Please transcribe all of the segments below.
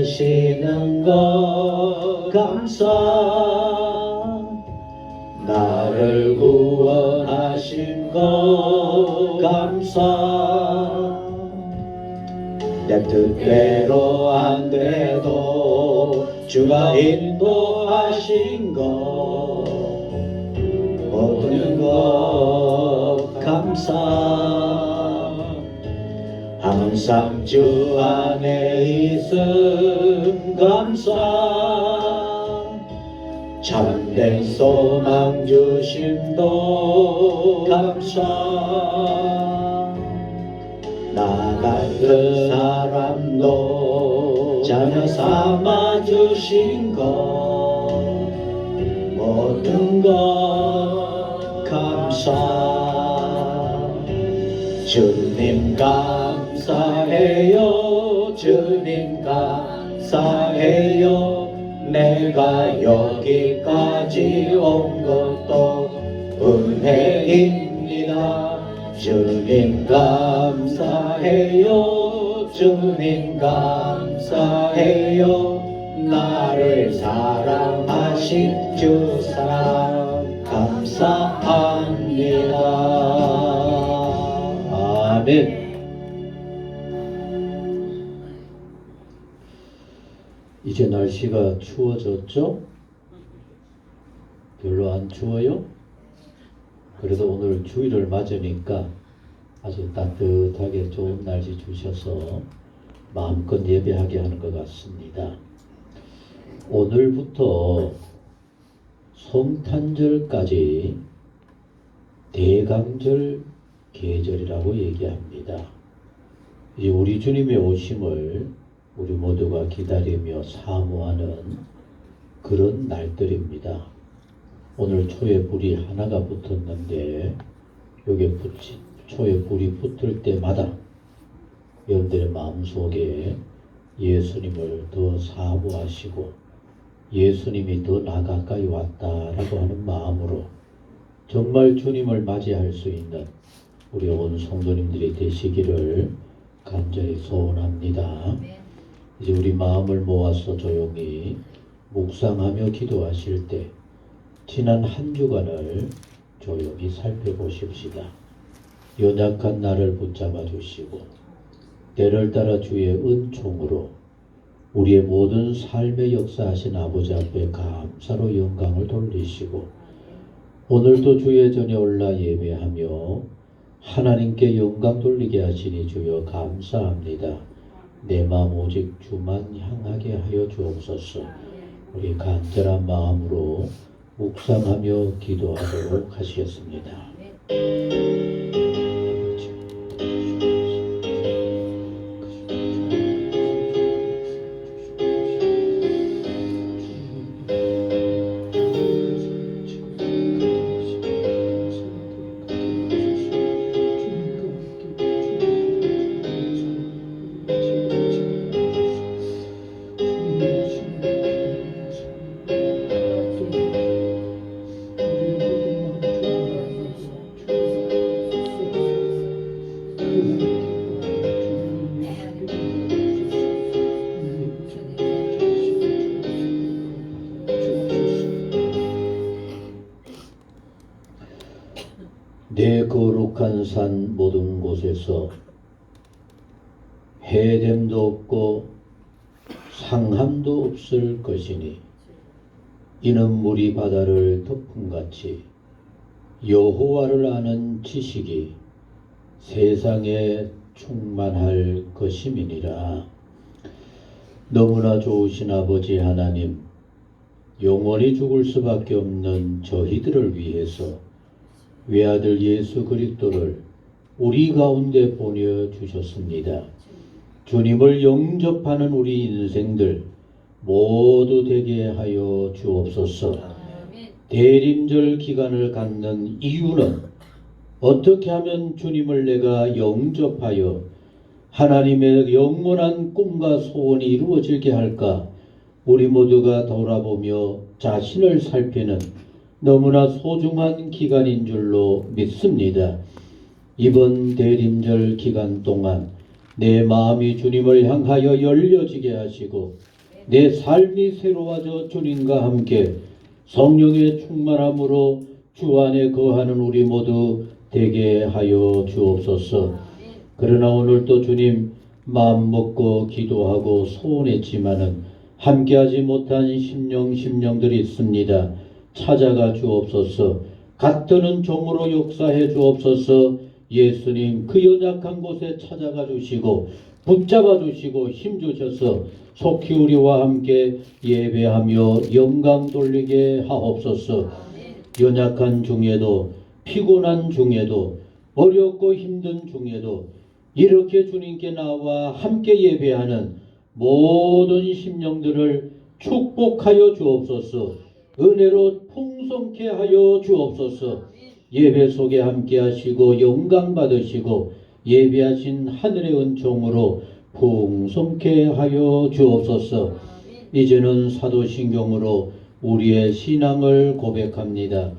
하시는 것 감사. 나를 구원하신 것 감사. 내 뜻대로 안 돼도 주가 인도하신 것 모든 것 감사. 항상 주 안에 있음 감사. 참된 소망 주심도 감사. 나 같은 사람도 자녀 삼아 주신 것 모든 것 감사. 주님 감사해요. 주님 감사해요. 내가 여기까지 온 것도 은혜입니다. 주님 감사해요. 주님 감사해요. 나를 사랑하신 주 사랑 감사합니다. 아멘. 이제 날씨가 추워졌죠? 별로 안 추워요? 그래도 오늘 주일을 맞으니까 아주 따뜻하게 좋은 날씨 주셔서 마음껏 예배하게 하는 것 같습니다. 오늘부터 성탄절까지 대강절 계절이라고 얘기합니다. 이제 우리 주님의 오심을 우리 모두가 기다리며 사모하는 그런 날들입니다. 오늘 초에 불이 하나가 붙었는데 여기에 초에 불이 붙을 때마다 여러분들의 마음속에 예수님을 더 사모하시고 예수님이 더 나 가까이 왔다라고 하는 마음으로 정말 주님을 맞이할 수 있는 우리 온 성도님들이 되시기를 간절히 소원합니다. 이제 우리 마음을 모아서 조용히 묵상하며 기도하실 때 지난 한 주간을 조용히 살펴보십시다. 연약한 나를 붙잡아 주시고 때를 따라 주의 은총으로 우리의 모든 삶의 역사하신 아버지 앞에 감사로 영광을 돌리시고 오늘도 주의 전에 올라 예배하며 하나님께 영광 돌리게 하시니 주여 감사합니다. 내 마음 오직 주만 향하게 하여 주옵소서. 우리 간절한 마음으로 묵상하며 기도하도록 하시겠습니다. 내 거룩한 산 모든 곳에서 해됨도 없고 상함도 없을 것이니 이는 물이 바다를 덮음같이 여호와를 아는 지식이 세상에 충만할 것임이니라. 너무나 좋으신 아버지 하나님, 영원히 죽을 수밖에 없는 저희들을 위해서 외아들 예수 그리스도를 우리 가운데 보내주셨습니다. 주님을 영접하는 우리 인생들 모두 되게 하여 주옵소서. 대림절 기간을 갖는 이유는 어떻게 하면 주님을 내가 영접하여 하나님의 영원한 꿈과 소원이 이루어지게 할까? 우리 모두가 돌아보며 자신을 살피는 너무나 소중한 기간인 줄로 믿습니다. 이번 대림절 기간 동안 내 마음이 주님을 향하여 열려지게 하시고 내 삶이 새로워져 주님과 함께 성령의 충만함으로 주 안에 거하는 우리 모두 되게 하여 주옵소서. 그러나 오늘도 주님 마음 먹고 기도하고 소원했지만은 함께하지 못한 심령들이 있습니다. 찾아가 주옵소서. 같드는 종으로 역사해 주옵소서. 예수님 그 연약한 곳에 찾아가 주시고 붙잡아 주시고 힘 주셔서 속히 우리와 함께 예배하며 영광 돌리게 하옵소서. 연약한 중에도 피곤한 중에도 어렵고 힘든 중에도 이렇게 주님께 나와 함께 예배하는 모든 심령들을 축복하여 주옵소서. 은혜로 풍성케 하여 주옵소서. 예배 속에 함께 하시고 영광 받으시고 예배하신 하늘의 은총으로 풍성케 하여 주옵소서. 이제는 사도신경으로 우리의 신앙을 고백합니다.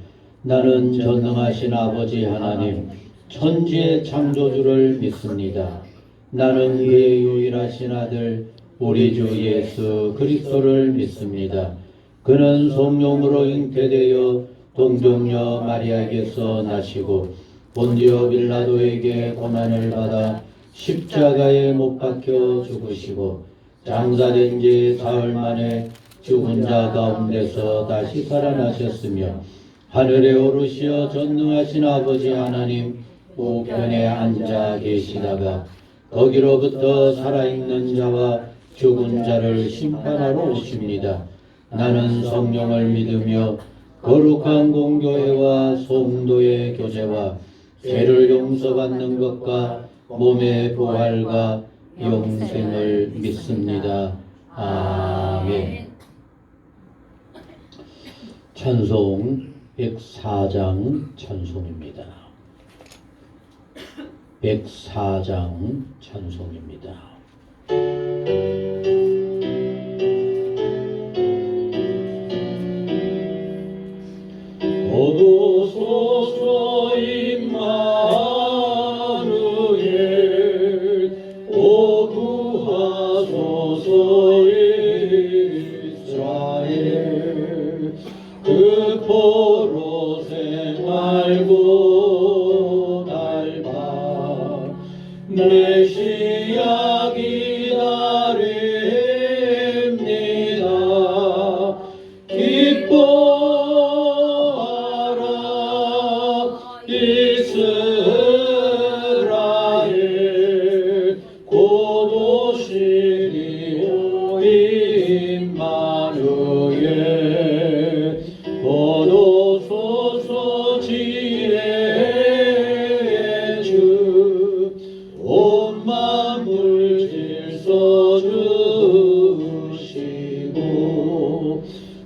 나는 전능하신 아버지 하나님 천지의 창조주를 믿습니다. 나는 그의 유일하신 아들 우리 주 예수 그리스도를 믿습니다. 그는 성령으로 잉태되어 동정녀 마리아에게서 나시고 본디오 빌라도에게 고난을 받아 십자가에 못 박혀 죽으시고 장사된 지 사흘 만에 죽은 자 가운데서 다시 살아나셨으며 하늘에 오르시어 전능하신 아버지 하나님 우편에 앉아 계시다가 거기로부터 살아있는 자와 죽은 자를 심판하러 오십니다. 나는 성령을 믿으며 거룩한 공교회와 성도의 교제와 죄를 용서받는 것과 몸의 부활과 영생을 믿습니다. 아멘. 찬송 104장 찬송입니다. 104장 찬송입니다. 오소서 임마누엘 오구하소서 이스라엘 그 포로 생활고 날봐 메시아 기다립니다. 기뻐하라 이스라엘 곧 오시리오 임마누엘 곧 오소서 지혜의 주 온 만물 질서 주시고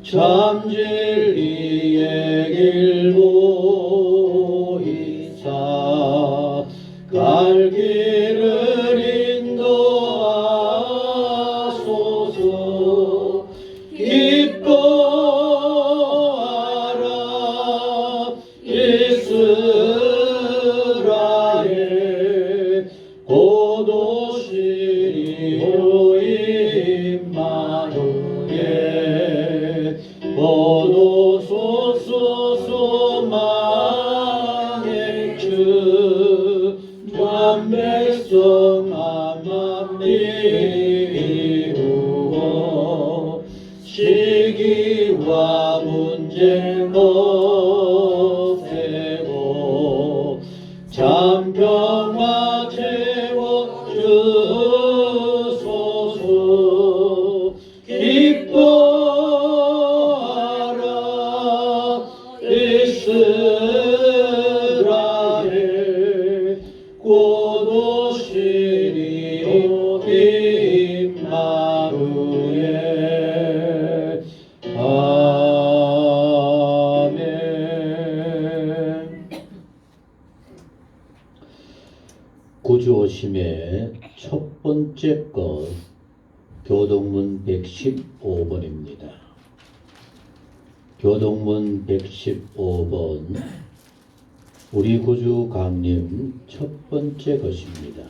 참 진리의 길 보이사 갈 길을 인도하소서. 기뻐하라 이스라엘 곧 오시리오 임마누엘 곧 오소서 소망의 주 만 백성 한만 비우어 시기와 문쟁 없애고 참 평화 채워주소서. 기뻐하라 이스라엘 곧 오시리오 임마누엘. 아멘. 구주 오심의 첫 번째 것 교동문 115번입니다. 교동문 115번 우리 구주 강림 첫 번째 것입니다.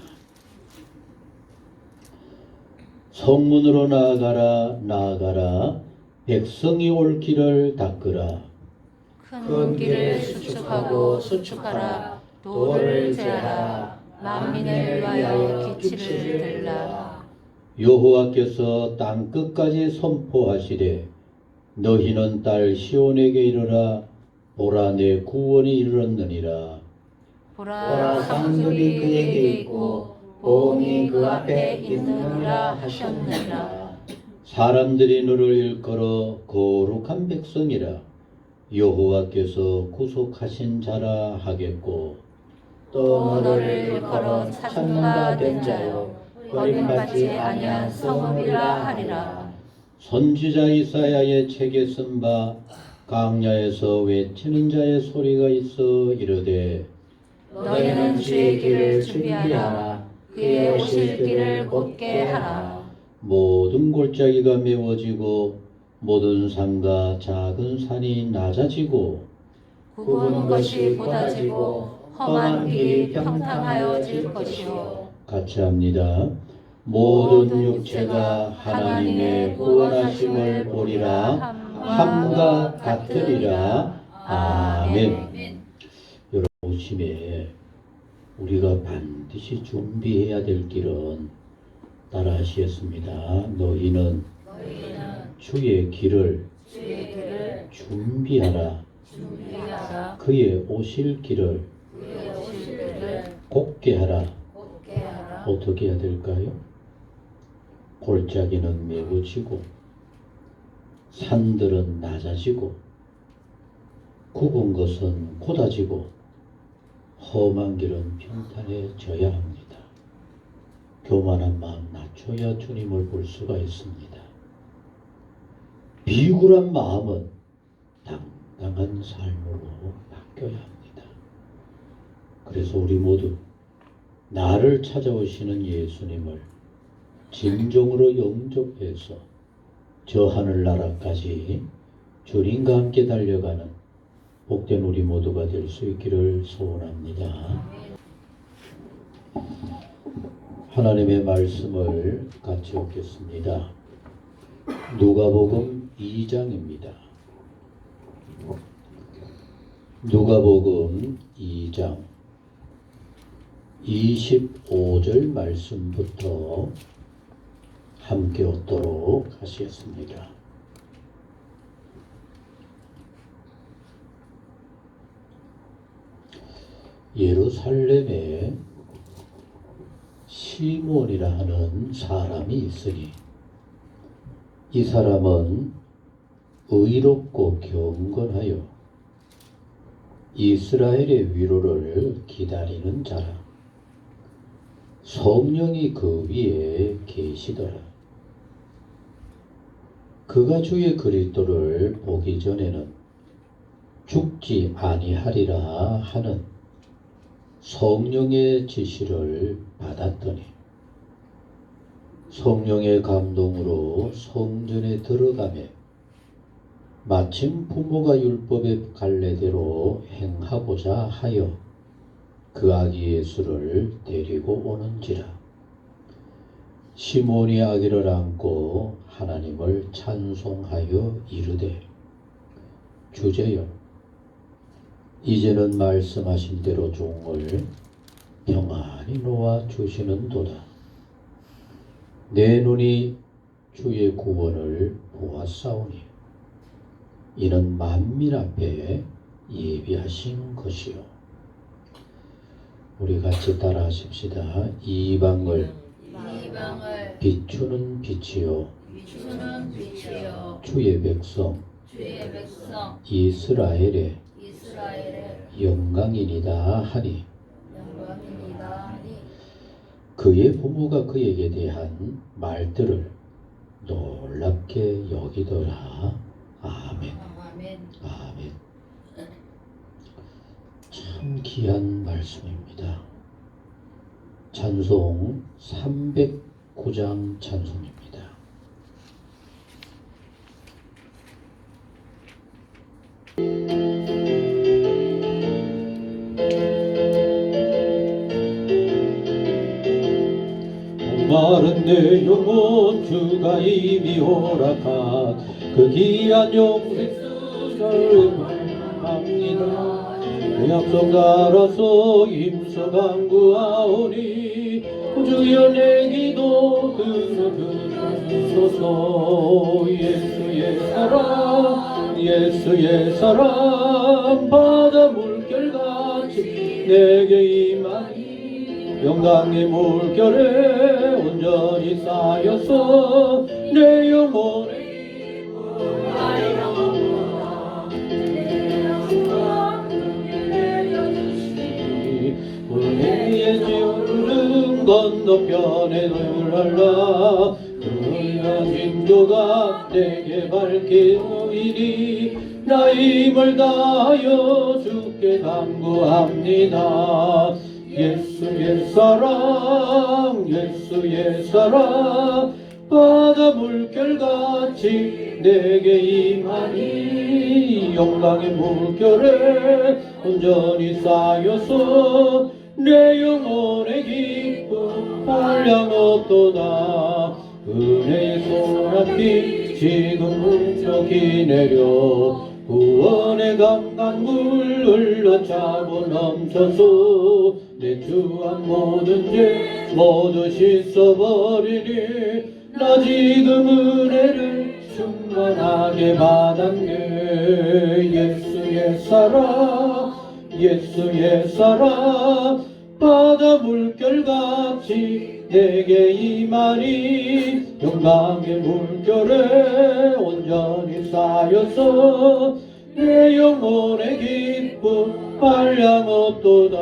성문으로 나아가라 나아가라 백성이 올 길을 닦으라. 큰 길을 수축하고 수축하라. 도를 제하라. 만민을 위하여 기치를 들라. 여호와께서 땅 끝까지 선포하시되 너희는 딸 시온에게 이르라. 보라 내 구원이 이르렀느니라. 보라 상급이 그에게 있고 보응이 그 앞에 있느니라 하셨느니라. 사람들이 너를 일컬어 거룩한 백성이라. 여호와께서 구속하신 자라 하겠고 또 너를 일컬어 찾는가 된 자요 버림받지 아니한 성읍이라 하리라. 선지자 이사야의 책에 쓴 바 강야에서 외치는 자의 소리가 있어 이르되 너희는 주의 길을 준비하라. 그의 오실 길을 곧게 하라. 모든 골짜기가 메워지고 모든 산과 작은 산이 낮아지고 굽은 것이 곧아지고 험한 길이 평탄하여질 것이요. 같이 합니다. 모든 육체가 하나님의 구원하심을 보리라. 함과 같으리라. 아멘. 여러분 오심에 우리가 반드시 준비해야 될 길은 따라하시겠습니다. 너희는 주의 길을 준비하라. 그의 오실 길을 곧게 하라. 어떻게 해야 될까요? 골짜기는 메워지고 산들은 낮아지고 굽은 것은 곧아지고 험한 길은 평탄해져야 합니다. 교만한 마음 낮춰야 주님을 볼 수가 있습니다. 비굴한 마음은 당당한 삶으로 바뀌어야 합니다. 그래서 우리 모두 나를 찾아오시는 예수님을 진정으로 영접해서 저 하늘나라까지 주님과 함께 달려가는 복된 우리 모두가 될 수 있기를 소원합니다. 하나님의 말씀을 같이 읽겠습니다. 누가복음 2장입니다. 누가복음 2장 25절 말씀부터 함께 얻도록 하시겠습니다. 예루살렘에 시몬이라 하는 사람이 있으니 이 사람은 의롭고 경건하여 이스라엘의 위로를 기다리는 자라. 성령이 그 위에 계시더라. 그가 주의 그리스도를 보기 전에는 죽지 아니하리라 하는 성령의 지시를 받았더니 성령의 감동으로 성전에 들어가매 마침 부모가 율법의 갈례대로 행하고자 하여 그 아기 예수를 데리고 오는지라. 시몬이 아기를 안고 하나님을 찬송하여 이르되 주제여 이제는 말씀하신 대로 종을 평안히 놓아 주시는도다. 내 눈이 주의 구원을 보았사오니 이는 만민 앞에 예비하신 것이요. 우리 같이 따라 하십시다. 이방을 비추는 빛이요 주의 백성 이스라엘의 영광이니이다 하니 그의 부모가 그에게 대한 말들을 놀랍게 여기더라. 아멘. 아멘. 참 귀한 말씀입니다. 찬송 309장 찬송입니다. 마른 내 영혼 주가 이미 허락한 그 귀한 영생을 바랍니다. 내 약속 따라서 힘써 간구하오니 주여 내 기도 들어주소서. 예수의 사랑 예수의 사랑 바다 물결같이 내게 임하니 영광의 물결에 온전히 쌓여서 내 영혼에 은혜의 주름 건너편에 놀랄라. 그러한 인도가 내게 밝게 보이니 나 힘을 다하여 주께 간구합니다. 예수의 사랑 예수의 사랑 바다 물결같이 내게 임하니 영광의 물결에 온전히 쌓여서 내 영혼의 기쁨 한량없도다. 은혜의 소낙비 지금 훔쳐기 내려 구원의 강간물 흘러차고 넘쳐서 내 주한 모든 죄 모두 씻어버리니 나 지금 은혜를 충만하게 받았네. 예수의 사랑 예수의 사랑 바다 물결같이 내게 임하니 영광의 물결에 온전히 쌓여서 내 영혼의 기쁨 한량없도다.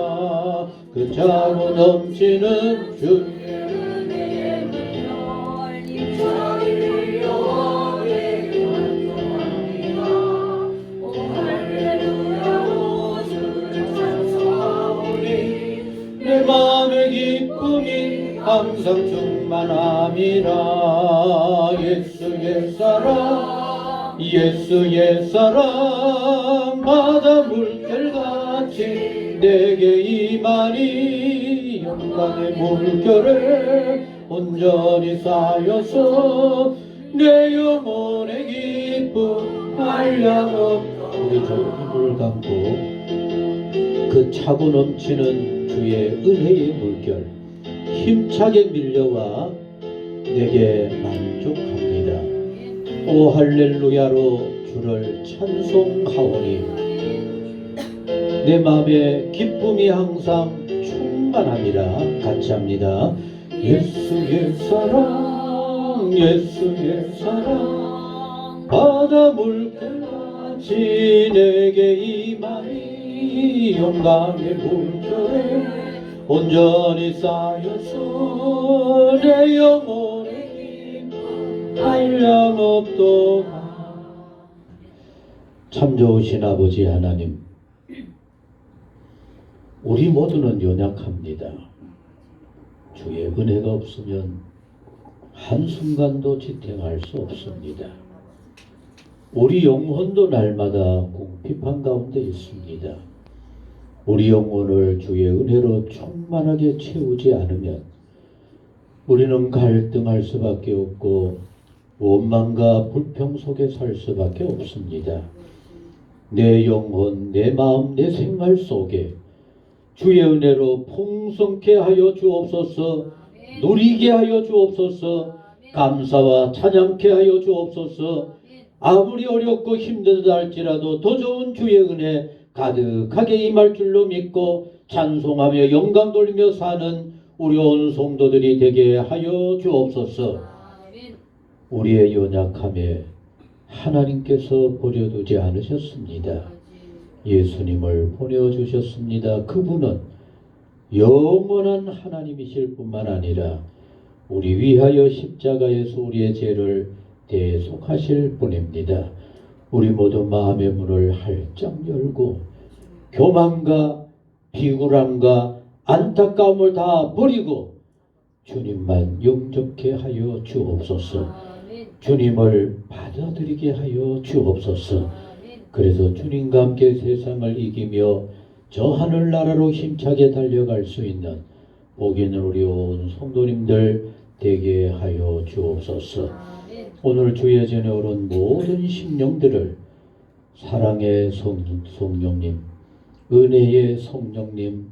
그 차고 넘치는 주의 은혜의 물결 저희를 영원히 완성합니다. 오 할렐루야 오 주를 찬송하오니 내 마음의 기쁨이 항상 충만함이라. 예수의 사랑 예수의 사랑 바다 물결같이 내게 임하니 영광의 물결에 온전히 쌓여서 내 영혼의 기쁨 한량없다. 우리 저 힘을 감고 그 차고 넘치는 주의 은혜의 물결 힘차게 밀려와 내게 만족합니다. 오 할렐루야로 주를 찬송하오니 내 마음에 기쁨이 항상 충만함이라. 같이 합니다. 예수의 사랑 예수의 사랑 바다 물결같이 내게 임하니 영광의 물결에 온전히 쌓여서 내 영혼의 기쁨 한량없도다. 참 좋으신 아버지 하나님, 우리 모두는 연약합니다. 주의 은혜가 없으면 한순간도 지탱할 수 없습니다. 우리 영혼도 날마다 궁핍한 가운데 있습니다. 우리 영혼을 주의 은혜로 충만하게 채우지 않으면 우리는 갈등할 수밖에 없고 원망과 불평 속에 살 수밖에 없습니다. 내 영혼, 내 마음, 내 생활 속에 주의 은혜로 풍성케 하여 주옵소서. 누리게 하여 주옵소서. 감사와 찬양케 하여 주옵소서. 아무리 어렵고 힘들다 할지라도 더 좋은 주의 은혜 가득하게 임할 줄로 믿고 찬송하며 영광 돌리며 사는 우리 온 성도들이 되게 하여 주옵소서. 우리의 연약함에 하나님께서 버려두지 않으셨습니다. 예수님을 보내주셨습니다. 그분은 영원한 하나님이실 뿐만 아니라 우리 위하여 십자가에서 우리의 죄를 대속하실 분입니다. 우리 모두 마음의 문을 활짝 열고 교만과 비굴함과 안타까움을 다 버리고 주님만 영접케 하여 주옵소서. 주님을 받아들이게 하여 주옵소서. 그래서 주님과 함께 세상을 이기며 저 하늘나라로 힘차게 달려갈 수 있는 복 있는 우리 온 성도님들 되게 하여 주옵소서. 오늘 주의 전에 오른 모든 심령들을 사랑의 성령님, 은혜의 성령님,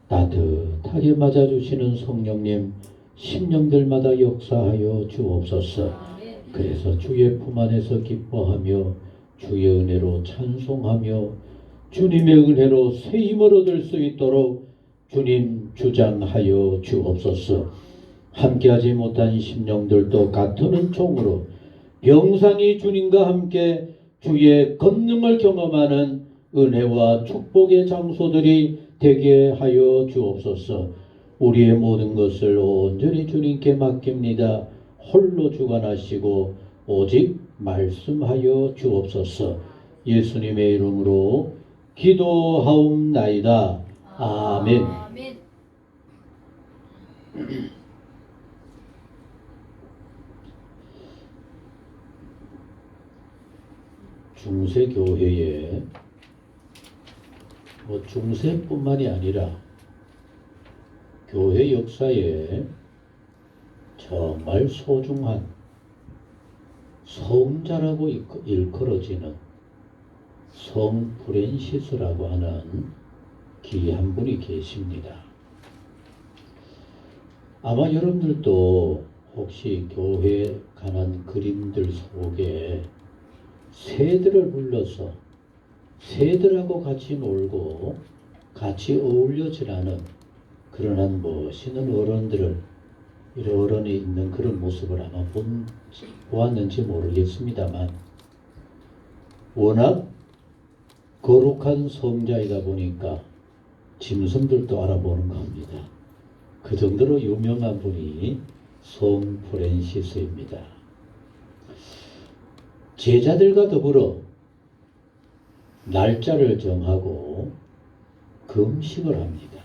따뜻하게 맞아주시는 성령님, 심령들마다 역사하여 주옵소서. 그래서 주의 품 안에서 기뻐하며 주의 은혜로 찬송하며 주님의 은혜로 새 힘을 얻을 수 있도록 주님 주장하여 주옵소서. 함께하지 못한 심령들도 같은 은총으로 병상이 주님과 함께 주의 권능을 경험하는 은혜와 축복의 장소들이 되게 하여 주옵소서. 우리의 모든 것을 온전히 주님께 맡깁니다. 홀로 주관하시고 오직 말씀하여 주옵소서. 예수님의 이름으로 기도하옵나이다. 아멘. 중세교회에 중세뿐만이 아니라 교회 역사에 정말 소중한 성자라고 일컬어지는 성 프랜시스라고 하는 귀한 분이 계십니다. 아마 여러분들도 혹시 교회에 관한 그림들 속에 새들을 불러서 새들하고 같이 놀고 같이 어울려 지나는 그런 한 멋있는 어른들을 이런 어른이 있는 그런 모습을 아마 보았는지 모르겠습니다만 워낙 거룩한 성자이다 보니까 짐승들도 알아보는 겁니다. 그 정도로 유명한 분이 성 프랜시스입니다. 제자들과 더불어 날짜를 정하고 금식을 합니다.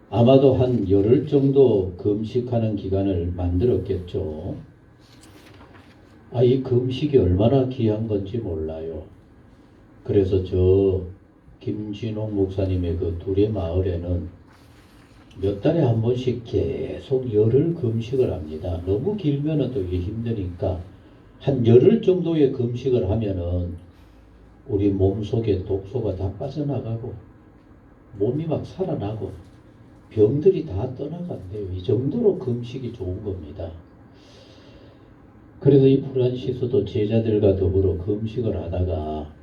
아마도 한 열흘 정도 금식하는 기간을 만들었겠죠. 이 금식이 얼마나 귀한 건지 몰라요. 그래서 저 김진홍 목사님의 그 둘의 마을에는 몇 달에 한 번씩 계속 열흘 금식을 합니다. 너무 길면은 또 이게 힘드니까 한 열흘 정도의 금식을 하면은 우리 몸속에 독소가 다 빠져나가고 몸이 막 살아나고 병들이 다 떠나간대요. 이 정도로 금식이 좋은 겁니다. 그래서 이 프란시스도 제자들과 더불어 금식을 하다가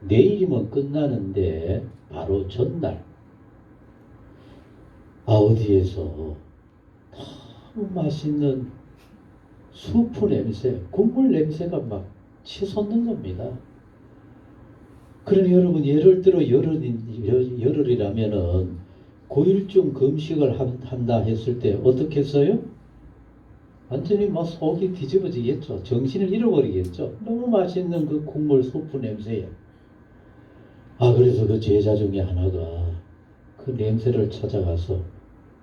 내일이면 끝나는데 바로 전날 어디에서 너무 맛있는 수프 냄새, 국물 냄새가 막 치솟는 겁니다. 그러니 여러분 예를 들어 열흘이라면은 9일쯤 금식을 한다 했을 때 어떻게 했어요? 완전히 막 속이 뒤집어지겠죠. 정신을 잃어버리겠죠. 너무 맛있는 그 국물 수프 냄새에. 그래서 그 제자 중에 하나가 그 냄새를 찾아가서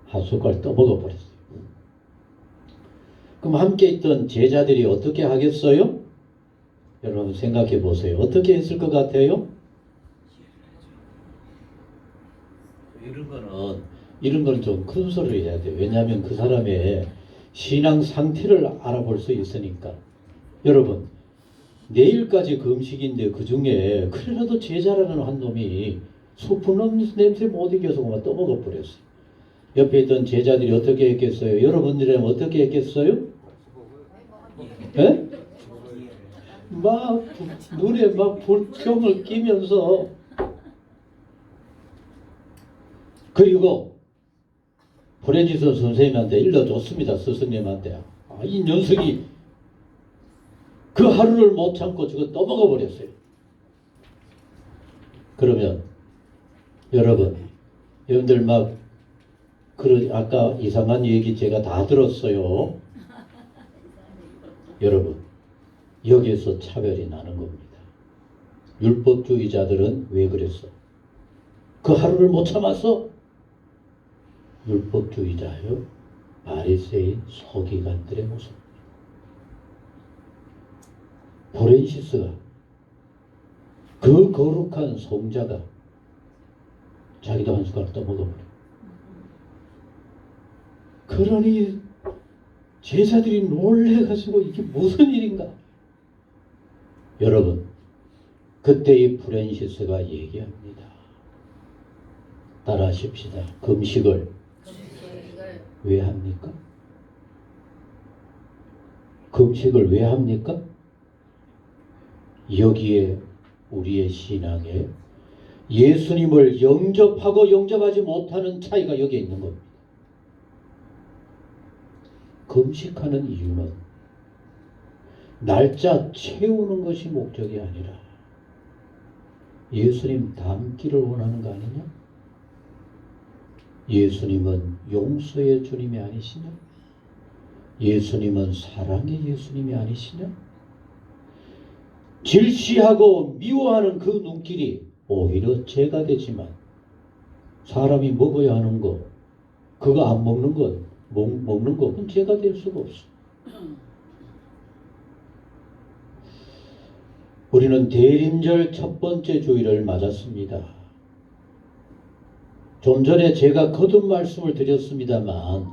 한 숟갈 떠먹어 버렸어요. 그럼 함께 있던 제자들이 어떻게 하겠어요? 여러분 생각해 보세요. 어떻게 했을 것 같아요? 이런 거는 좀 큰 소리를 해야 돼요. 왜냐하면 그 사람의 신앙 상태를 알아볼 수 있으니까. 여러분 내일까지 금식인데 그 중에 그래도 제자라는 한 놈이 수프 냄새 못 이겨서 그만 떠먹어 버렸어요. 옆에 있던 제자들이 어떻게 했겠어요? 여러분들은 어떻게 했겠어요? 예? 막 눈에 막 불경을 끼면서 그리고 프랜시스 선생님한테 일러줬습니다. 스승님한테. 이 녀석이 그 하루를 못 참고 저거 떠먹어 버렸어요. 그러면 여러분들 막 아까 이상한 얘기 제가 다 들었어요. 여러분 여기에서 차별이 나는 겁니다. 율법주의자들은 왜 그랬어? 그 하루를 못 참았어? 율법주의자요, 바리새인 서기관들의 모습. 프랜시스가 그 거룩한 성자가 자기도 한 숟가락 떠먹어버려. 그러니 제자들이 놀래가지고 이게 무슨 일인가? 여러분, 그때 이 프랜시스가 얘기합니다. 따라하십시다. 금식을 왜 합니까? 금식을 왜 합니까? 여기에 우리의 신앙에 예수님을 영접하고 영접하지 못하는 차이가 여기에 있는 겁니다. 금식하는 이유는 날짜 채우는 것이 목적이 아니라 예수님 닮기를 원하는 거 아니냐? 예수님은 용서의 주님이 아니시냐? 예수님은 사랑의 예수님이 아니시냐? 질시하고 미워하는 그 눈길이 오히려 죄가 되지만 사람이 먹어야 하는 거, 그거 안 먹는 것, 먹는 것은 죄가 될 수가 없어. 우리는 대림절 첫 번째 주일을 맞았습니다. 좀 전에 제가 거듭 말씀을 드렸습니다만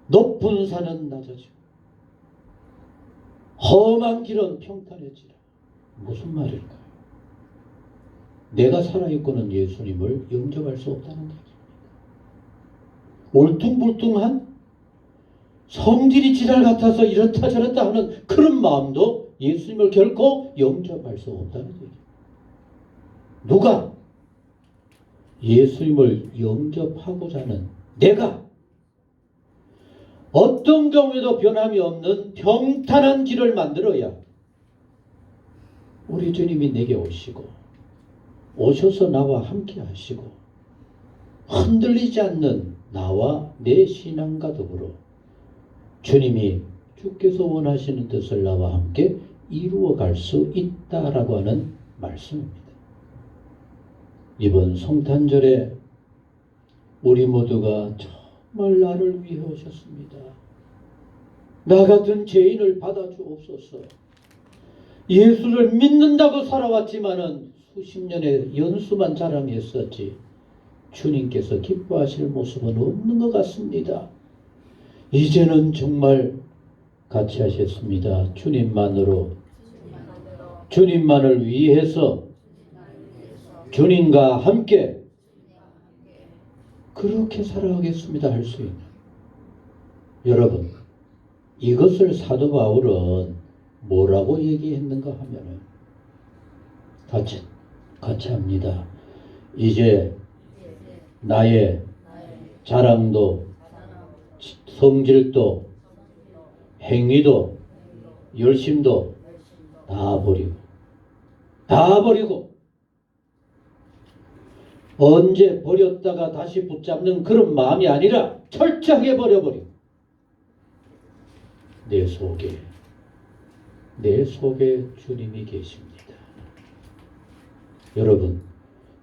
높은 산은 낮아지고 험한 길은 평탄해지라. 무슨 말일까요? 내가 살아있고는 예수님을 영접할 수 없다는 얘기입니다. 울퉁불퉁한 성질이 지랄 같아서 이렇다 저렇다 하는 그런 마음도 예수님을 결코 영접할 수 없다는 얘기입니다. 누가 예수님을 영접하고자 하는 내가 어떤 경우에도 변함이 없는 평탄한 길을 만들어야 우리 주님이 내게 오셔서 나와 함께 하시고 흔들리지 않는 나와 내 신앙과 더불어 주님이 주께서 원하시는 뜻을 나와 함께 이루어갈 수 있다라고 하는 말씀입니다. 이번 성탄절에 우리 모두가 정말 나를 위해 오셨습니다. 나 같은 죄인을 받아주옵소서. 예수를 믿는다고 살아왔지만은 수십 년의 연수만 자랑했었지 주님께서 기뻐하실 모습은 없는 것 같습니다. 이제는 정말 같이 하셨습니다. 주님만을 위해서 주님과 함께 그렇게 살아가겠습니다 할 수 있는 여러분, 이것을 사도 바울은 뭐라고 얘기했는가 하면은 같이 합니다. 이제 나의 자랑도 성질도 행위도 열심도 다 버리고 언제 버렸다가 다시 붙잡는 그런 마음이 아니라 철저하게 버려버리고 내 속에 주님이 계십니다. 여러분,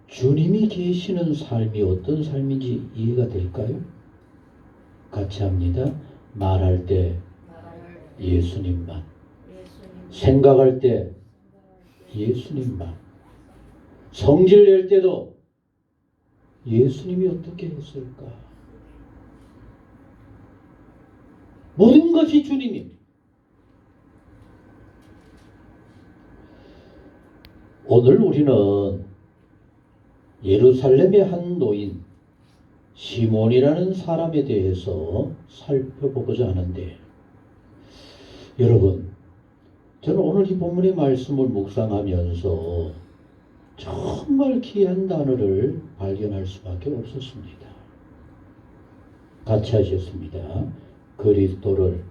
주님이 계시는 삶이 어떤 삶인지 이해가 될까요? 같이 합니다. 말할 때 예수님만, 생각할 때 예수님만, 성질 낼 때도 예수님이 어떻게 했을까? 모든 것이 주님입니다. 오늘 우리는 예루살렘의 한 노인 시몬이라는 사람에 대해서 살펴보고자 하는데, 여러분, 저는 오늘 이 본문의 말씀을 묵상하면서 정말 귀한 단어를 발견할 수밖에 없었습니다. 같이 하셨습니다. 그리스도를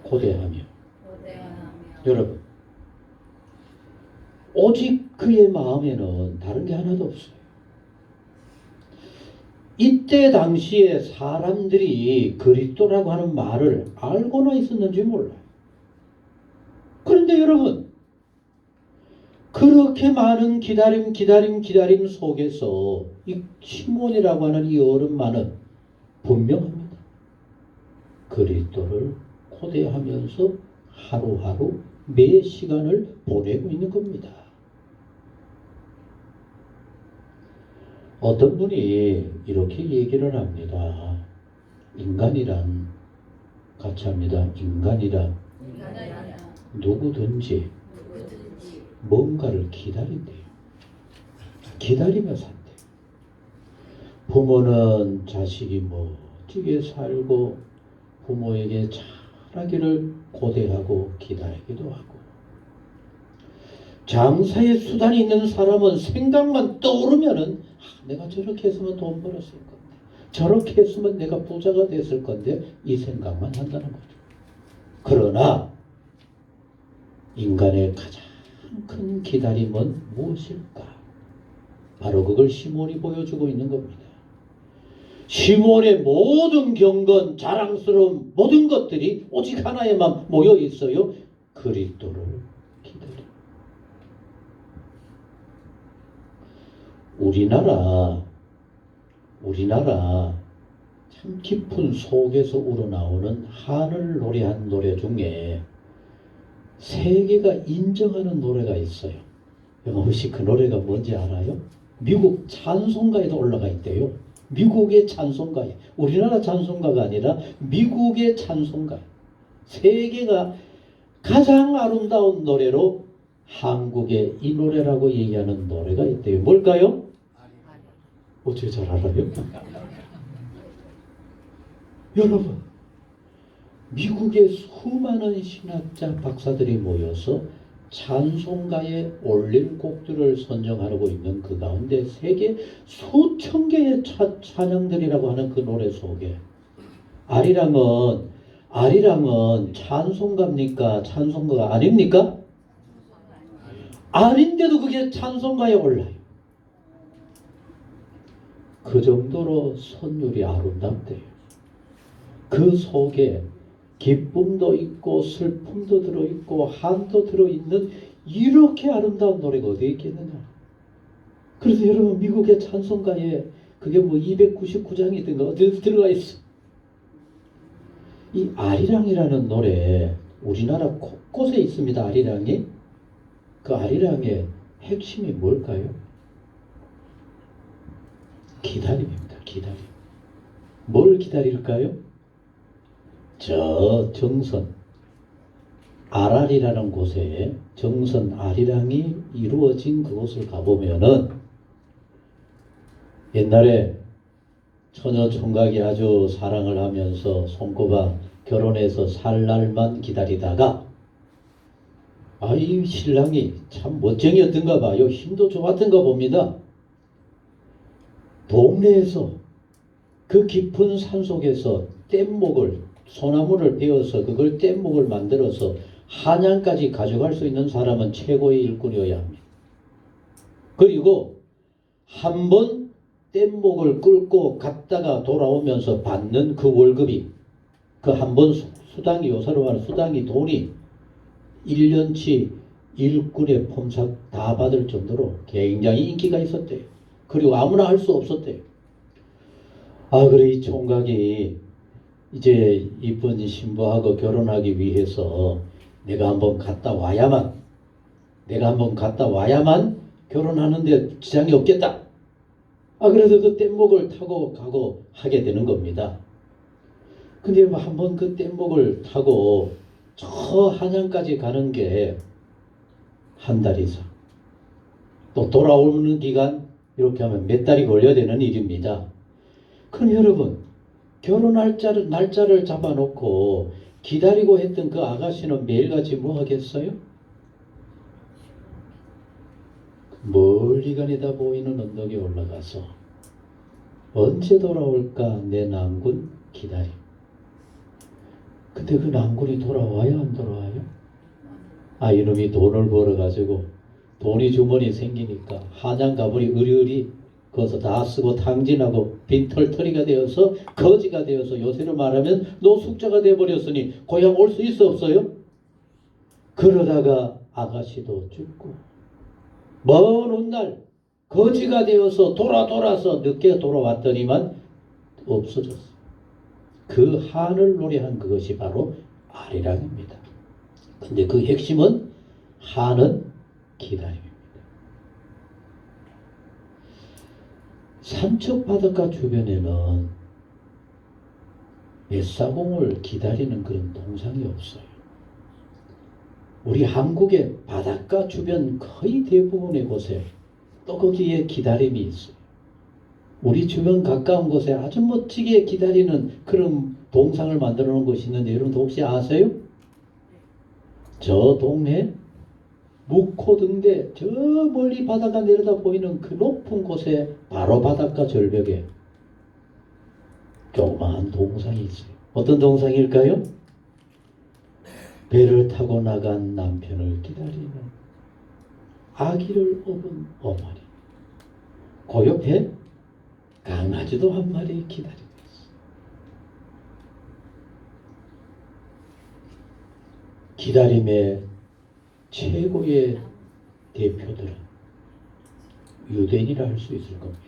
고대하며. 여러분, 오직 그의 마음에는 다른 게 하나도 없어요. 이때 당시에 사람들이 그리스도라고 하는 말을 알고나 있었는지 몰라요. 그런데 여러분, 그렇게 많은 기다림 속에서 이 시몬이라고 하는 이 어른만은 분명합니다. 그리스도를 고대하면서 하루하루 매 시간을 보내고 있는 겁니다. 어떤 분이 이렇게 얘기를 합니다. 인간이란 같이 합니다. 인간이란 누구든지 뭔가를 기다린대요. 기다리며 산대요. 부모는 자식이 멋지게 살고 부모에게 잘하기를 고대하고 기다리기도 하고, 장사의 수단이 있는 사람은 생각만 떠오르면은 내가 저렇게 했으면 돈 벌었을 건데, 저렇게 했으면 내가 부자가 됐을 건데, 이 생각만 한다는 거죠. 그러나 인간의 가장 큰 기다림은 무엇일까? 바로 그걸 시몬이 보여주고 있는 겁니다. 시몬의 모든 경건, 자랑스러운 모든 것들이 오직 하나에만 모여 있어요. 그리스도를 기다려. 우리나라 참 깊은 속에서 우러나오는 한을 노래한 노래 중에 세계가 인정하는 노래가 있어요. 여러분 혹시 그 노래가 뭔지 알아요? 미국 찬송가에도 올라가 있대요. 미국의 찬송가에, 우리나라 찬송가가 아니라 미국의 찬송가. 세계가 가장 아름다운 노래로 한국의 이 노래라고 얘기하는 노래가 있대요. 뭘까요? 어떻게 잘 알아요? 여러분, 미국의 수많은 신학자 박사들이 모여서 찬송가에 올릴 곡들을 선정하고 있는 그 가운데 세계 수천 개의 찬양들이라고 하는 그 노래 속에 아리랑은 찬송가입니까? 찬송가가 아닙니까? 아닌데도 그게 찬송가에 올라요. 그 정도로 선율이 아름답대요. 그 속에 기쁨도 있고 슬픔도 들어있고 한도 들어있는 이렇게 아름다운 노래가 어디에 있겠느냐. 그래서 여러분 미국의 찬송가에 그게 299장이든가 어디 들어가 있어. 이 아리랑이라는 노래 우리나라 곳곳에 있습니다. 아리랑이. 그 아리랑의 핵심이 뭘까요? 기다림입니다. 기다림. 뭘 기다릴까요? 저 정선 아랄이라는 곳에 정선 아리랑이 이루어진 그곳을 가보면은 옛날에 처녀 총각이 아주 사랑을 하면서 손꼽아 결혼해서 살 날만 기다리다가 이 신랑이 참 멋쟁이였던가 봐요. 힘도 좋았던가 봅니다. 동네에서 그 깊은 산속에서 뗏목을 소나무를 베어서 그걸 뗏목을 만들어서 한양까지 가져갈 수 있는 사람은 최고의 일꾼이어야 합니다. 그리고 한 번 뗏목을 끌고 갔다가 돌아오면서 받는 그 월급이 그 한 번 수당이 요사로 하는 수당이 돈이 1년치 일꾼의 품삯 다 받을 정도로 굉장히 인기가 있었대요. 그리고 아무나 할 수 없었대요. 그래 이 총각이 이제 이쁜 신부하고 결혼하기 위해서 내가 한번 갔다 와야만 결혼하는데 지장이 없겠다. 그래서 그 뗏목을 타고 가고 하게 되는 겁니다. 근데 한번 그 뗏목을 타고 저 한양까지 가는 게 한 달 이상, 또 돌아오는 기간 이렇게 하면 몇 달이 걸려야 되는 일입니다. 그럼 여러분 결혼 날짜를 잡아놓고 기다리고 했던 그 아가씨는 매일같이 뭐 하겠어요? 멀리 가니다 보이는 언덕에 올라가서 언제 돌아올까 내 낭군 기다림. 근데 그 낭군이 돌아와요 안 돌아와요? 이놈이 돈을 벌어가지고 돈이 주머니 생기니까 한양 가보니 의리의리 거기서 다 쓰고 탕진하고 빈털터리가 되어서 거지가 되어서 요새로 말하면 노숙자가 되어버렸으니 고향 올 수 있어 없어요? 그러다가 아가씨도 죽고 먼 훗날 거지가 되어서 돌아서 늦게 돌아왔더니만 없어졌어. 그 한을 노래한 그것이 바로 아리랑입니다. 근데 그 핵심은 한은 기다림입니다. 삼척 바닷가 주변에는 뱃사공을 기다리는 그런 동상이 없어요. 우리 한국의 바닷가 주변 거의 대부분의 곳에 또 거기에 기다림이 있어요. 우리 주변 가까운 곳에 아주 멋지게 기다리는 그런 동상을 만들어 놓은 곳이 있는데 여러분 혹시 아세요? 저 동네 묵호등대 저 멀리 바다가 내려다 보이는 그 높은 곳에 바로 바닷가 절벽에 조그마한 동상이 있어요. 어떤 동상일까요? 배를 타고 나간 남편을 기다리는 아기를 업은 어머니. 그 옆에 강아지도 한 마리 기다리고 있어요. 기다림의 최고의 대표들은 유대인이라 할 수 있을 겁니다.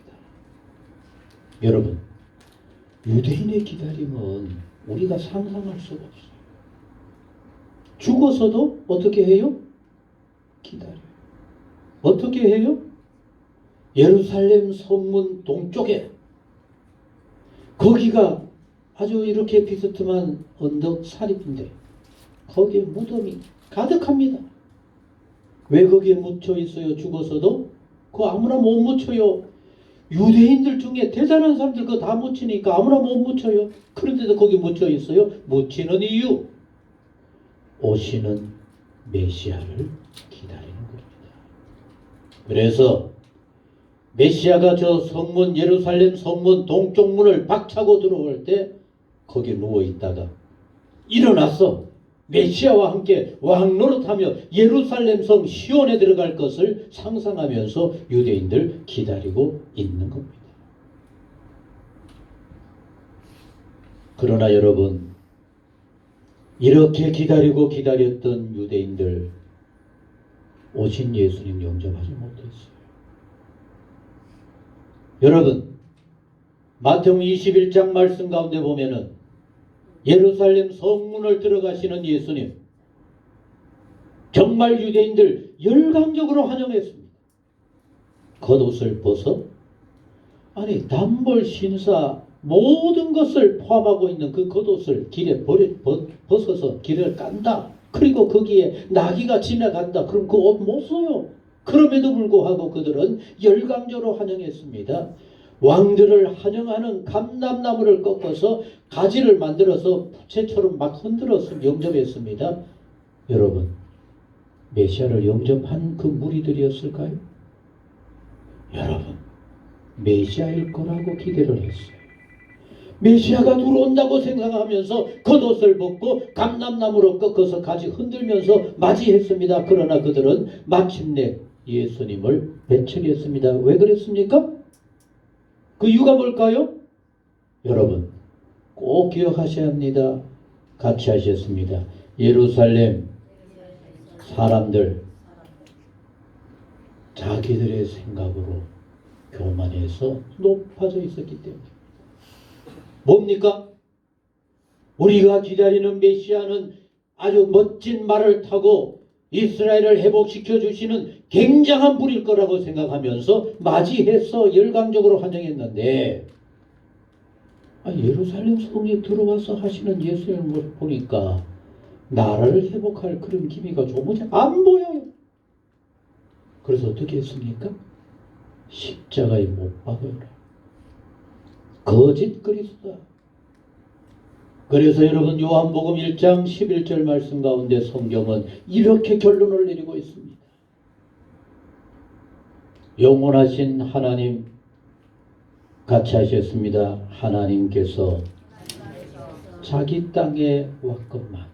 여러분, 유대인의 기다림은 우리가 상상할 수가 없어요. 죽어서도 어떻게 해요? 기다려요. 어떻게 해요? 예루살렘 성문 동쪽에 거기가 아주 이렇게 비스듬한 언덕 사립인데 거기에 무덤이 가득합니다. 왜 거기에 묻혀 있어요? 죽어서도? 그거 아무나 못 묻혀요. 유대인들 중에 대단한 사람들 그거 다 묻히니까 아무나 못 묻혀요. 그런데도 거기 묻혀 있어요. 묻히는 이유, 오시는 메시아를 기다리는 겁니다. 그래서 메시아가 저 성문, 예루살렘 성문 동쪽 문을 박차고 들어올 때 거기 누워 있다가 일어나서 메시아와 함께 왕 노릇하며 예루살렘 성 시온에 들어갈 것을 상상하면서 유대인들 기다리고 있는 겁니다. 그러나 여러분, 이렇게 기다리고 기다렸던 유대인들 오신 예수님 영접하지 못했어요. 여러분, 마태복음 21장 말씀 가운데 보면은 예루살렘 성문을 들어가시는 예수님 정말 유대인들 열광적으로 환영했습니다. 겉옷을 벗어 아니 단벌 신사 모든 것을 포함하고 있는 그 겉옷을 길에 벗어서 길을 깐다. 그리고 거기에 나귀가 지나간다. 그럼 그 옷 못 써요. 그럼에도 불구하고 그들은 열광적으로 환영했습니다. 왕들을 환영하는 감람나무를 꺾어서 가지를 만들어서 부채처럼 막 흔들어서 영접했습니다. 여러분, 메시아를 영접한 그 무리들이었을까요? 여러분, 메시아일 거라고 기대를 했어요. 메시아가 들어온다고 생각하면서 겉옷을 벗고 감람나무로 꺾어서 가지 흔들면서 맞이했습니다. 그러나 그들은 마침내 예수님을 배척했습니다. 왜 그랬습니까? 그 이유가 뭘까요? 여러분 꼭 기억하셔야 합니다. 같이 하셨습니다. 예루살렘 사람들 자기들의 생각으로 교만해서 높아져 있었기 때문에 뭡니까? 우리가 기다리는 메시아는 아주 멋진 말을 타고 이스라엘을 회복시켜 주시는 굉장한 분일 거라고 생각하면서 맞이해서 열광적으로 환영했는데 예루살렘 성에 들어와서 하시는 예수님을 보니까 나라를 회복할 그런 기미가 조금씩 안 보여요. 그래서 어떻게 했습니까? 십자가에 못 박아라. 거짓 그리스도다. 그래서 여러분 요한복음 1장 11절 말씀 가운데 성경은 이렇게 결론을 내리고 있습니다. 영원하신 하나님 같이 하셨습니다. 하나님께서 자기 땅에 왔건만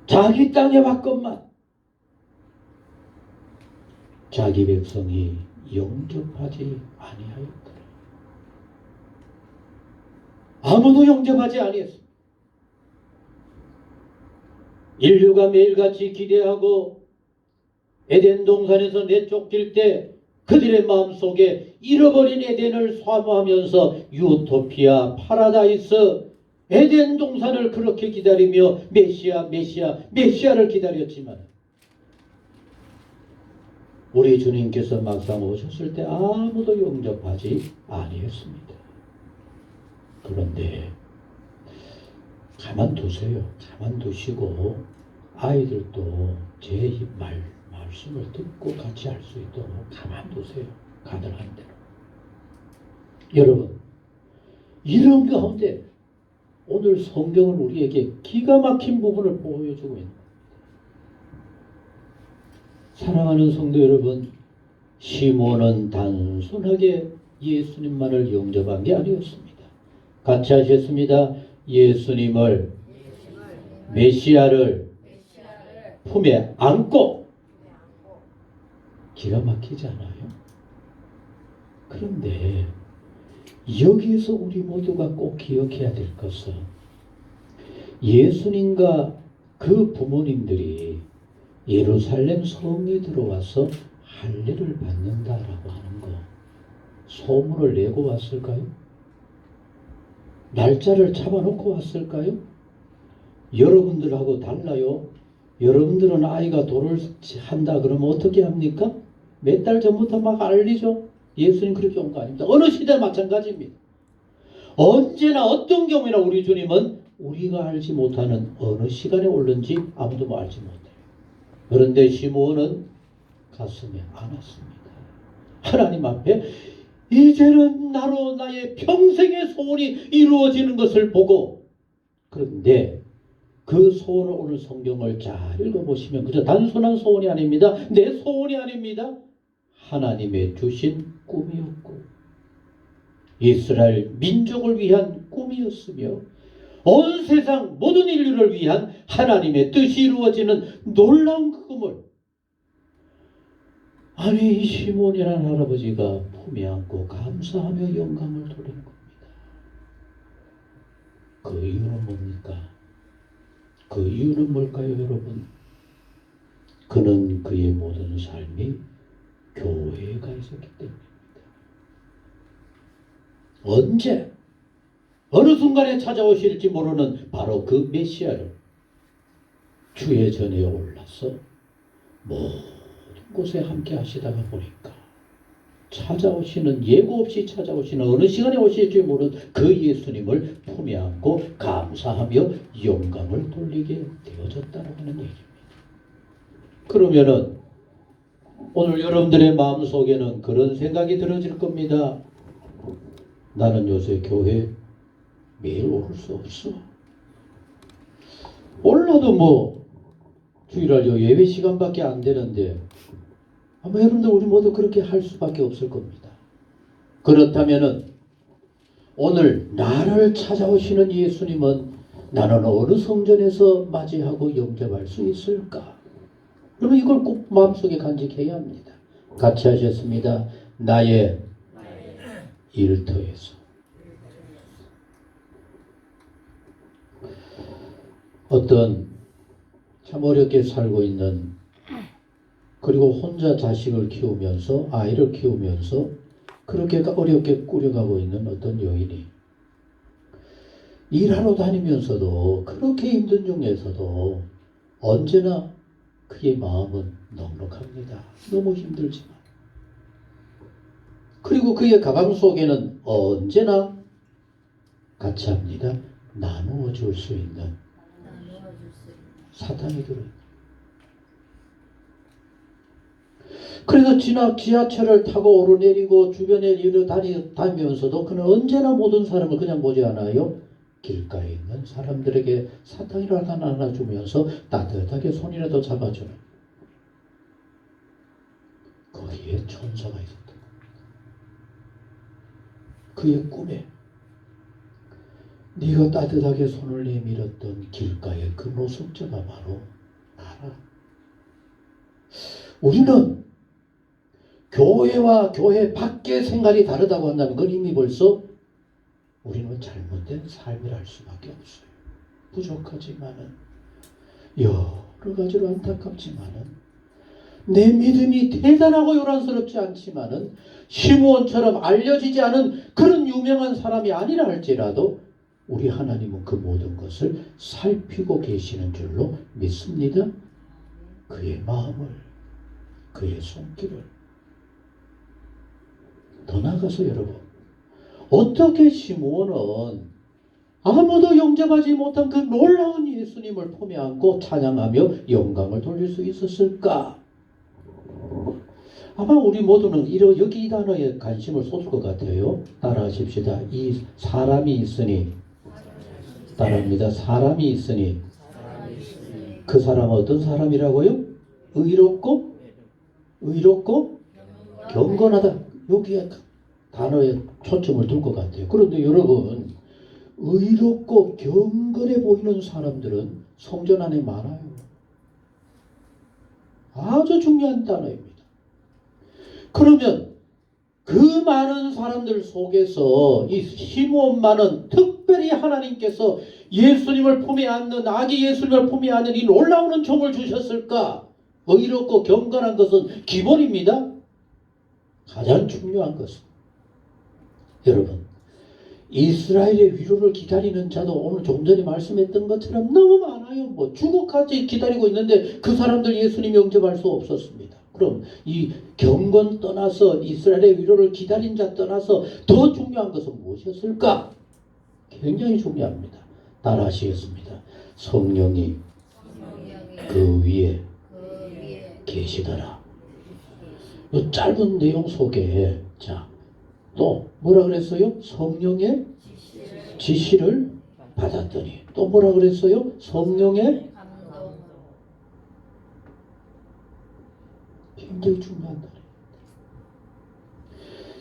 자기 땅에 왔건만 자기 백성이 영접하지 아니하였더라. 아무도 영접하지 아니했습니다. 인류가 매일같이 기대하고 에덴 동산에서 내쫓길 때 그들의 마음속에 잃어버린 에덴을 사모하면서 유토피아, 파라다이스, 에덴 동산을 그렇게 기다리며 메시아를 기다렸지만 우리 주님께서 막상 오셨을 때 아무도 영접하지 아니했습니다. 그런데 가만두세요. 가만두시고 아이들도 제 말씀을 듣고 같이 할 수 있도록 가만두세요. 가능한 대로. 여러분, 이런 가운데 오늘 성경은 우리에게 기가 막힌 부분을 보여주고 있는 겁니다. 사랑하는 성도 여러분, 시몬은 단순하게 예수님만을 영접한 게 아니었습니다. 같이 하셨습니다. 예수님을 메시아를 품에 안고. 기가 막히지 않아요? 그런데 여기에서 우리 모두가 꼭 기억해야 될 것은 예수님과 그 부모님들이 예루살렘 성에 들어와서 할례를 받는다라고 하는 거 소문을 내고 왔을까요? 날짜를 잡아놓고 왔을까요? 여러분들하고 달라요. 여러분들은 아이가 돌을 한다 그러면 어떻게 합니까? 몇 달 전부터 막 알리죠. 예수님 그렇게 온 거 아닙니다. 어느 시대 마찬가지입니다. 언제나 어떤 경우에나 우리 주님은 우리가 알지 못하는 어느 시간에 올는지 아무도 알지 못해요. 그런데 시므온은 가슴에 안았습니다. 하나님 앞에 이제는 나로 나의 평생의 소원이 이루어지는 것을 보고, 그런데 그 소원을 오늘 성경을 잘 읽어보시면 그저 단순한 소원이 아닙니다. 내 소원이 아닙니다. 하나님의 주신 꿈이었고 이스라엘 민족을 위한 꿈이었으며 온 세상 모든 인류를 위한 하나님의 뜻이 이루어지는 놀라운 꿈을 아니 이 시몬이라는 할아버지가 품에 안고 감사하며 영광을 돌린 겁니다. 그 이유는 뭡니까? 그 이유는 뭘까요, 여러분? 그는 그의 모든 삶이 교회에 가 있었기 때문입니다. 언제 어느 순간에 찾아오실지 모르는 바로 그 메시아를 주의 전에 올라서 모든 곳에 함께 하시다가 보니까 찾아오시는, 예고 없이 찾아오시는, 어느 시간에 오실지 모르는 그 예수님을 품에 안고 감사하며 영광을 돌리게 되어졌다는 얘기입니다. 그러면은 오늘 여러분들의 마음속에는 그런 생각이 들어질 겁니다. 나는 요새 교회 매일 오를 수 없어. 올라도 뭐 주일날 예배 시간밖에 안 되는데 아마 여러분들 우리 모두 그렇게 할 수밖에 없을 겁니다. 그렇다면은 오늘 나를 찾아오시는 예수님은 나는 어느 성전에서 맞이하고 영접할 수 있을까? 그러면 이걸 꼭 마음속에 간직해야 합니다. 같이 하셨습니다. 나의 일터에서. 어떤 참 어렵게 살고 있는, 그리고 혼자 자식을 키우면서, 아이를 키우면서 그렇게 어렵게 꾸려가고 있는 어떤 여인이 일하러 다니면서도 그렇게 힘든 중에서도 언제나 그의 마음은 넉넉합니다. 너무 힘들지만. 그리고 그의 가방 속에는 언제나 같이 합니다. 나누어 줄 수 있는 사탕이 들어있다. 그래서 지하철을 타고 오르내리고 주변에 일을 다니면서도 그는 언제나 모든 사람을 그냥 보지 않아요. 길가에 있는 사람들에게 사탕이라도 하나 주면서 따뜻하게 손이라도 잡아주는, 거기에 천사가 있었던 겁니다. 그의 꿈에 네가 따뜻하게 손을 내밀었던 길가의 그 노숙자가 바로 나라. 우리는 교회와 교회 밖의 생활이 다르다고 한다는 걸 이미 벌써 우리는 잘못된 삶을 할 수밖에 없어요. 부족하지만은, 여러 가지로 안타깝지만은, 내 믿음이 대단하고 요란스럽지 않지만은, 시므온처럼 알려지지 않은 그런 유명한 사람이 아니라 할지라도 우리 하나님은 그 모든 것을 살피고 계시는 줄로 믿습니다. 그의 마음을, 그의 손길을. 더 나아가서 여러분, 어떻게 시므온은 아무도 영접하지 못한 그 놀라운 예수님을 품에 안고 찬양하며 영광을 돌릴 수 있었을까? 아마 우리 모두는 여기 이 단어에 관심을 쏟을 것 같아요. 따라하십시다. 이 사람이 있으니, 따라합니다. 사람이 있으니, 그 사람은 어떤 사람이라고요? 의롭고 경건하다. 여기에 단어에 초점을 둘 것 같아요. 그런데 여러분, 의롭고 경건해 보이는 사람들은 성전 안에 많아요. 아주 중요한 단어입니다. 그러면 그 많은 사람들 속에서 이 시므온만은 특별히 하나님께서 예수님을 품에 안는, 아기 예수님을 품에 안는 이 놀라운 종을 주셨을까? 의롭고 경건한 것은 기본입니다. 가장 중요한 것은 여러분, 이스라엘의 위로를 기다리는 자도 오늘 좀 전에 말씀했던 것처럼 너무 많아요. 뭐 죽어까지 기다리고 있는데 그 사람들 예수님 영접할 수 없었습니다. 그럼 이 경건 떠나서 이스라엘의 위로를 기다린 자 떠나서 더 중요한 것은 무엇이었을까? 굉장히 중요합니다. 따라하시겠습니다. 성령이 그 위에 계시더라. 이 짧은 내용 속에 또 뭐라 그랬어요? 성령의 지시를 받았더니 또 뭐라 그랬어요? 성령의 굉장히 중요한 단어입니다.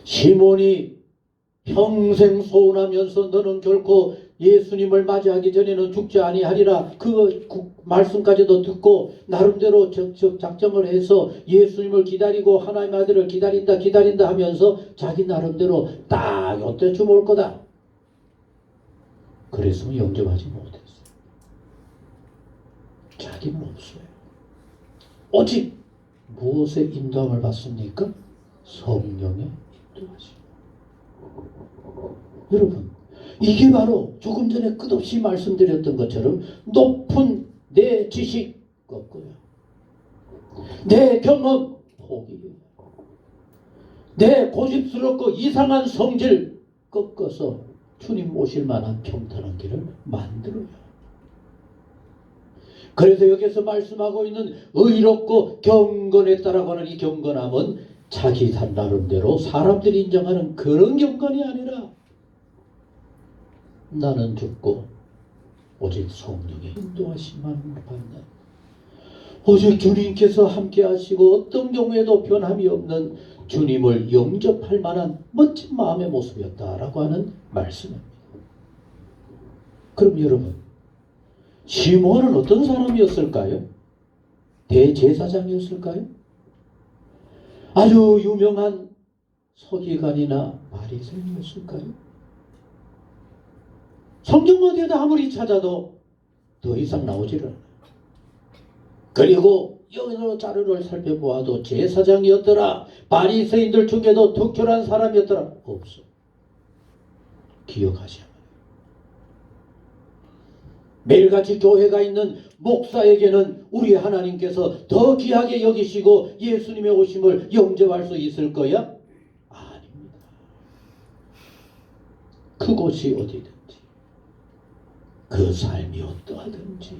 시몬이 평생 소원하면서 너는 결코 예수님을 맞이하기 전에는 죽지 아니하리라 그 말씀까지도 듣고 나름대로 작정을 해서 예수님을 기다리고 하나님의 아들을 기다린다 하면서 자기 나름대로 딱 이때쯤 올 거다. 그랬으면 영접하지 못했어요. 자기는 없어요. 오직 무엇에 인도함을 받습니까? 성령의 인도하심. 여러분, 이게 바로 조금 전에 끝없이 말씀드렸던 것처럼 높은 내 지식 꺾어요. 내 경험 포기해요. 내 고집스럽고 이상한 성질 꺾어서 주님 오실 만한 평탄한 길을 만들어요. 그래서 여기서 말씀하고 있는 의롭고 경건했다라고 하는 이 경건함은 자기 나름대로 사람들이 인정하는 그런 경건이 아니라 나는 죽고 오직 성령의 인도하심만 받는, 오직 주님께서 함께 하시고 어떤 경우에도 변함이 없는 주님을 영접할 만한 멋진 마음의 모습이었다라고 하는 말씀입니다. 그럼 여러분, 시므온은 어떤 사람이었을까요? 대제사장이었을까요? 아주 유명한 서기관이나 바리새인이었을까요? 성경 어디에도 아무리 찾아도 더 이상 나오지를 않아요. 그리고 여러 자료를 살펴보아도 제사장이었더라, 바리새인들 중에도 특별한 사람이었더라, 없어. 기억하셔야 합니다. 매일같이 교회가 있는 목사에게는 우리 하나님께서 더 귀하게 여기시고 예수님의 오심을 영접할 수 있을 거야? 아닙니다. 그곳이 어디든지, 그 삶이 어떠하든지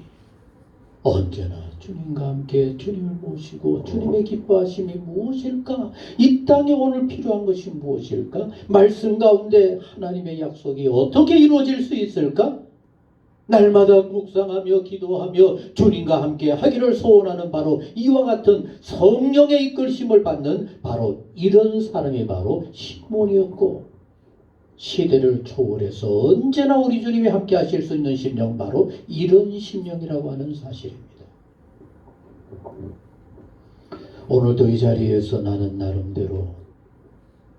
언제나 주님과 함께 주님을 모시고 주님의 기뻐하심이 무엇일까? 이 땅에 오늘 필요한 것이 무엇일까? 말씀 가운데 하나님의 약속이 어떻게 이루어질 수 있을까? 날마다 묵상하며 기도하며 주님과 함께 하기를 소원하는 바로 이와 같은 성령의 이끌심을 받는 바로 이런 사람이 바로 시몬이었고, 시대를 초월해서 언제나 우리 주님이 함께 하실 수 있는 심령, 바로 이런 심령이라고 하는 사실입니다. 오늘도 이 자리에서 나는 나름대로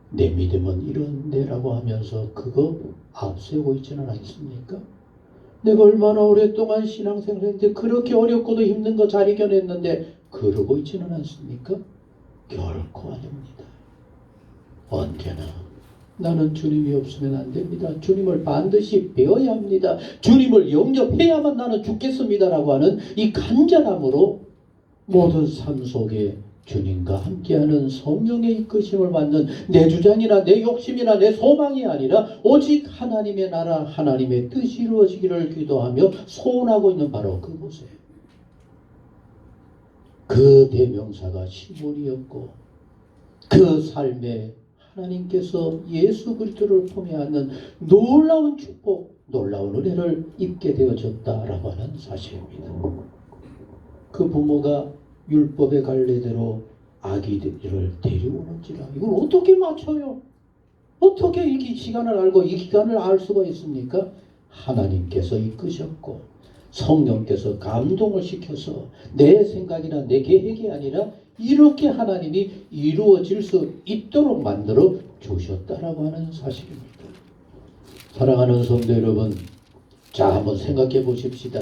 내 믿음은 이런데라고 하면서 그거 앞세우고 있지는 않습니까? 내가 얼마나 오랫동안 신앙생활했는데 그렇게 어렵고도 힘든 거 잘 이겨냈는데 그러고 있지는 않습니까? 결코 아닙니다. 언제나 나는 주님이 없으면 안 됩니다. 주님을 반드시 배워야 합니다. 주님을 영접해야만 나는 죽겠습니다라고 하는 이 간절함으로 모든 삶 속에 주님과 함께하는 성령의 이끄심을 받는 내 주장이나 내 욕심이나 내 소망이 아니라 오직 하나님의 나라 하나님의 뜻이 이루어지기를 기도하며 소원하고 있는 바로 그곳에 그 대명사가 시몬이었고 그 삶에 하나님께서 예수 그리스도를 통해 하는 놀라운 축복, 놀라운 은혜를 입게 되어졌다라고 하는 사실입니다. 그 부모가 율법의 갈래대로 아기들을 데려오는지라 이걸 어떻게 맞춰요? 어떻게 이 시간을 알고 이 기간을 알 수가 있습니까? 하나님께서 이끄셨고 성령께서 감동을 시켜서 내 생각이나 내 계획이 아니라 이렇게 하나님이 이루어질 수 있도록 만들어 주셨다라고 하는 사실입니다. 사랑하는 성도 여러분, 자 한번 생각해 보십시다.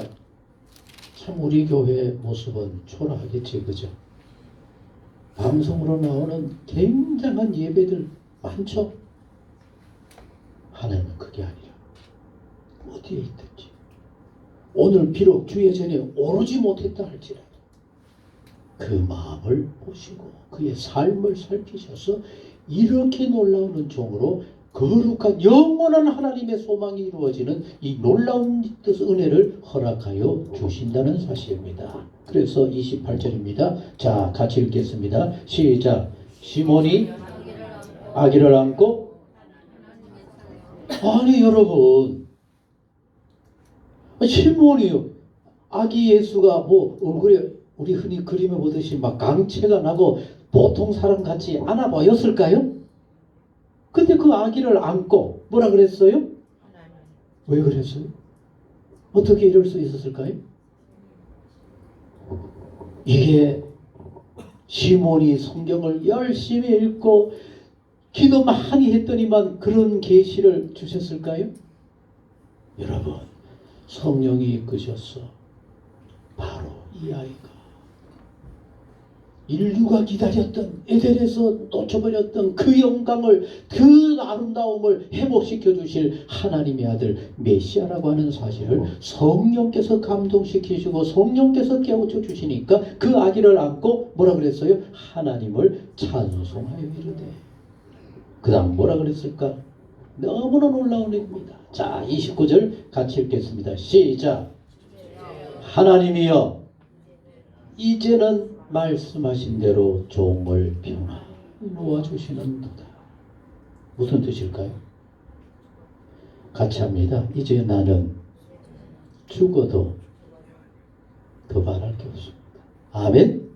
참 우리 교회의 모습은 초라하겠지, 그죠? 방송으로 나오는 굉장한 예배들 많죠? 하나님은 그게 아니라 어디에 있든지 오늘 비록 주의 전에 오르지 못했다 할지라도 그 마음을 보시고 그의 삶을 살피셔서 이렇게 놀라운 종으로 거룩한 영원한 하나님의 소망이 이루어지는 이 놀라운 뜻 은혜를 허락하여 주신다는 사실입니다. 그래서 28절입니다. 자, 같이 읽겠습니다. 시작. 시몬이 아기를 안고 아니 여러분 시몬이요 아기 예수가 뭐 얼굴에 우리 흔히 그림에 보듯이 막 강체가 나고 보통 사람 같이 안아 보였을까요? 근데 그 아기를 안고 뭐라 그랬어요? 왜 그랬어요? 어떻게 이럴 수 있었을까요? 이게 시몬이 성경을 열심히 읽고 기도 많이 했더니만 그런 계시를 주셨을까요? 여러분 성령이 이끄셨어. 바로 이 아이가 인류가 기다렸던 에덴에서 놓쳐버렸던 그 영광을 그 아름다움을 회복시켜 주실 하나님의 아들 메시아라고 하는 사실을 성령께서 감동시키시고 성령께서 깨우쳐 주시니까 그 아기를 안고 뭐라 그랬어요? 하나님을 찬송하여 이르되 그 다음 뭐라 그랬을까? 너무나 놀라운 일입니다. 자 29절 같이 읽겠습니다. 시작. 하나님이여 이제는 말씀하신 대로 종을 평안히 놓아주시는도다. 무슨 뜻일까요? 같이 합니다. 이제 나는 죽어도 더 바랄 게 없습니다. 아멘.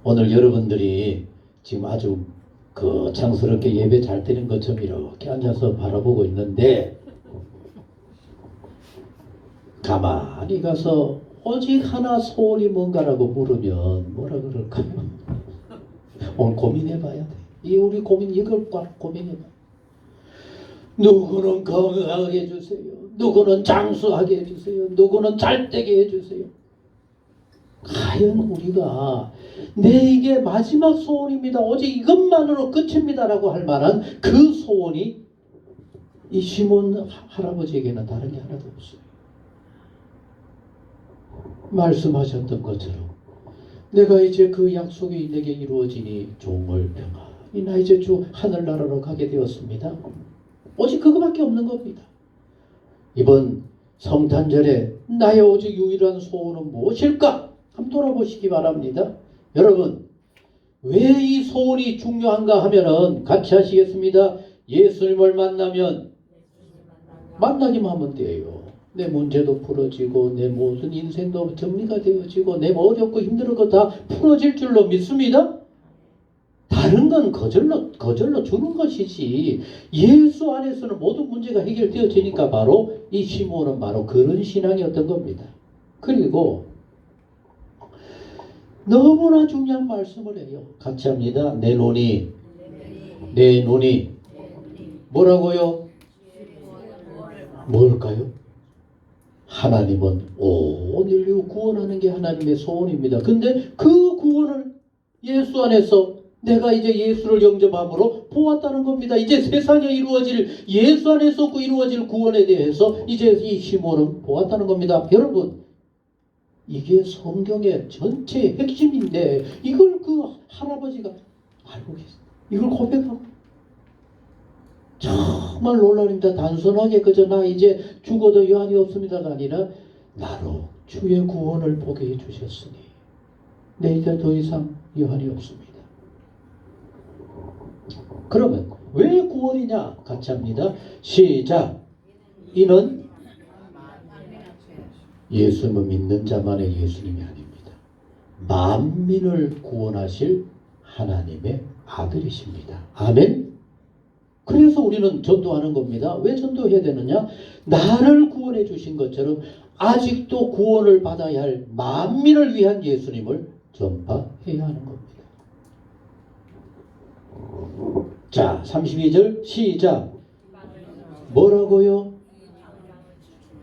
오늘 여러분들이 지금 아주 거창스럽게 예배 잘 드린 것처럼 이렇게 앉아서 바라보고 있는데 가만히 가서 오직 하나 소원이 뭔가라고 물으면 뭐라 그럴까요? 오늘 고민해봐야 돼. 이 우리 고민 이걸 꽉 고민해봐. 누구는 건강하게 해주세요. 누구는 장수하게 해주세요. 누구는 잘되게 해주세요. 과연 우리가 내 이게 마지막 소원입니다. 오직 이것만으로 끝입니다라고 할 만한 그 소원이 이 시몬 할아버지에게는 다른 게 하나도 없어요. 말씀하셨던 것처럼 내가 이제 그 약속이 내게 이루어지니 종을 평안히 나 이제 주 하늘나라로 가게 되었습니다. 오직 그거밖에 없는 겁니다. 이번 성탄절에 나의 오직 유일한 소원은 무엇일까? 한번 돌아보시기 바랍니다. 여러분 왜 이 소원이 중요한가 하면은 같이 하시겠습니다. 예수님을 만나기만 하면 돼요. 내 문제도 풀어지고 내 모든 인생도 정리가 되어지고 내 어렵고 힘든 거 다 풀어질 줄로 믿습니다. 다른 건 거절로 주는 것이지 예수 안에서는 모든 문제가 해결되어지니까 바로 이 시몬은 바로 그런 신앙이었던 겁니다. 그리고 너무나 중요한 말씀을 해요. 같이 합니다. 내 눈이 뭐라고요? 뭘까요? 하나님은 온 인류 구원하는 게 하나님의 소원입니다. 근데 그 구원을 예수 안에서 내가 이제 예수를 영접함으로 보았다는 겁니다. 이제 세상에 이루어질 예수 안에서 이루어질 구원에 대해서 이제 이 시몬은 보았다는 겁니다. 여러분 이게 성경의 전체 핵심인데 이걸 그 할아버지가 알고 계세요. 이걸 고백하고 정말 놀랍니다. 단순하게 그저 나 이제 죽어도 여한이 없습니다가 아니라 나로 주의 구원을 보게 해주셨으니 내 이제 더 이상 여한이 없습니다. 그러면 왜 구원이냐? 같이 합니다. 시작. 이는 예수님을 믿는 자만의 예수님이 아닙니다. 만민을 구원하실 하나님의 아들이십니다. 아멘. 그래서 우리는 전도하는 겁니다. 왜 전도해야 되느냐? 나를 구원해 주신 것처럼 아직도 구원을 받아야 할 만민을 위한 예수님을 전파해야 하는 겁니다. 자, 32절 시작. 뭐라고요?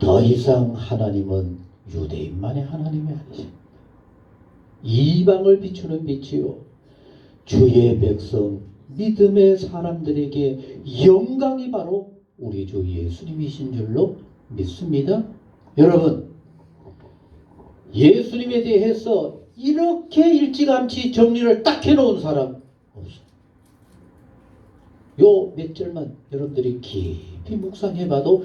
더 이상 하나님은 유대인만의 하나님이 아니십니다. 이방을 비추는 빛이요 주의 백성 믿음의 사람들에게 영광이 바로 우리 주 예수님이신 줄로 믿습니다. 여러분, 예수님에 대해서 이렇게 일찌감치 정리를 딱 해놓은 사람 없어요. 요 몇 절만 여러분들이 깊이 묵상해봐도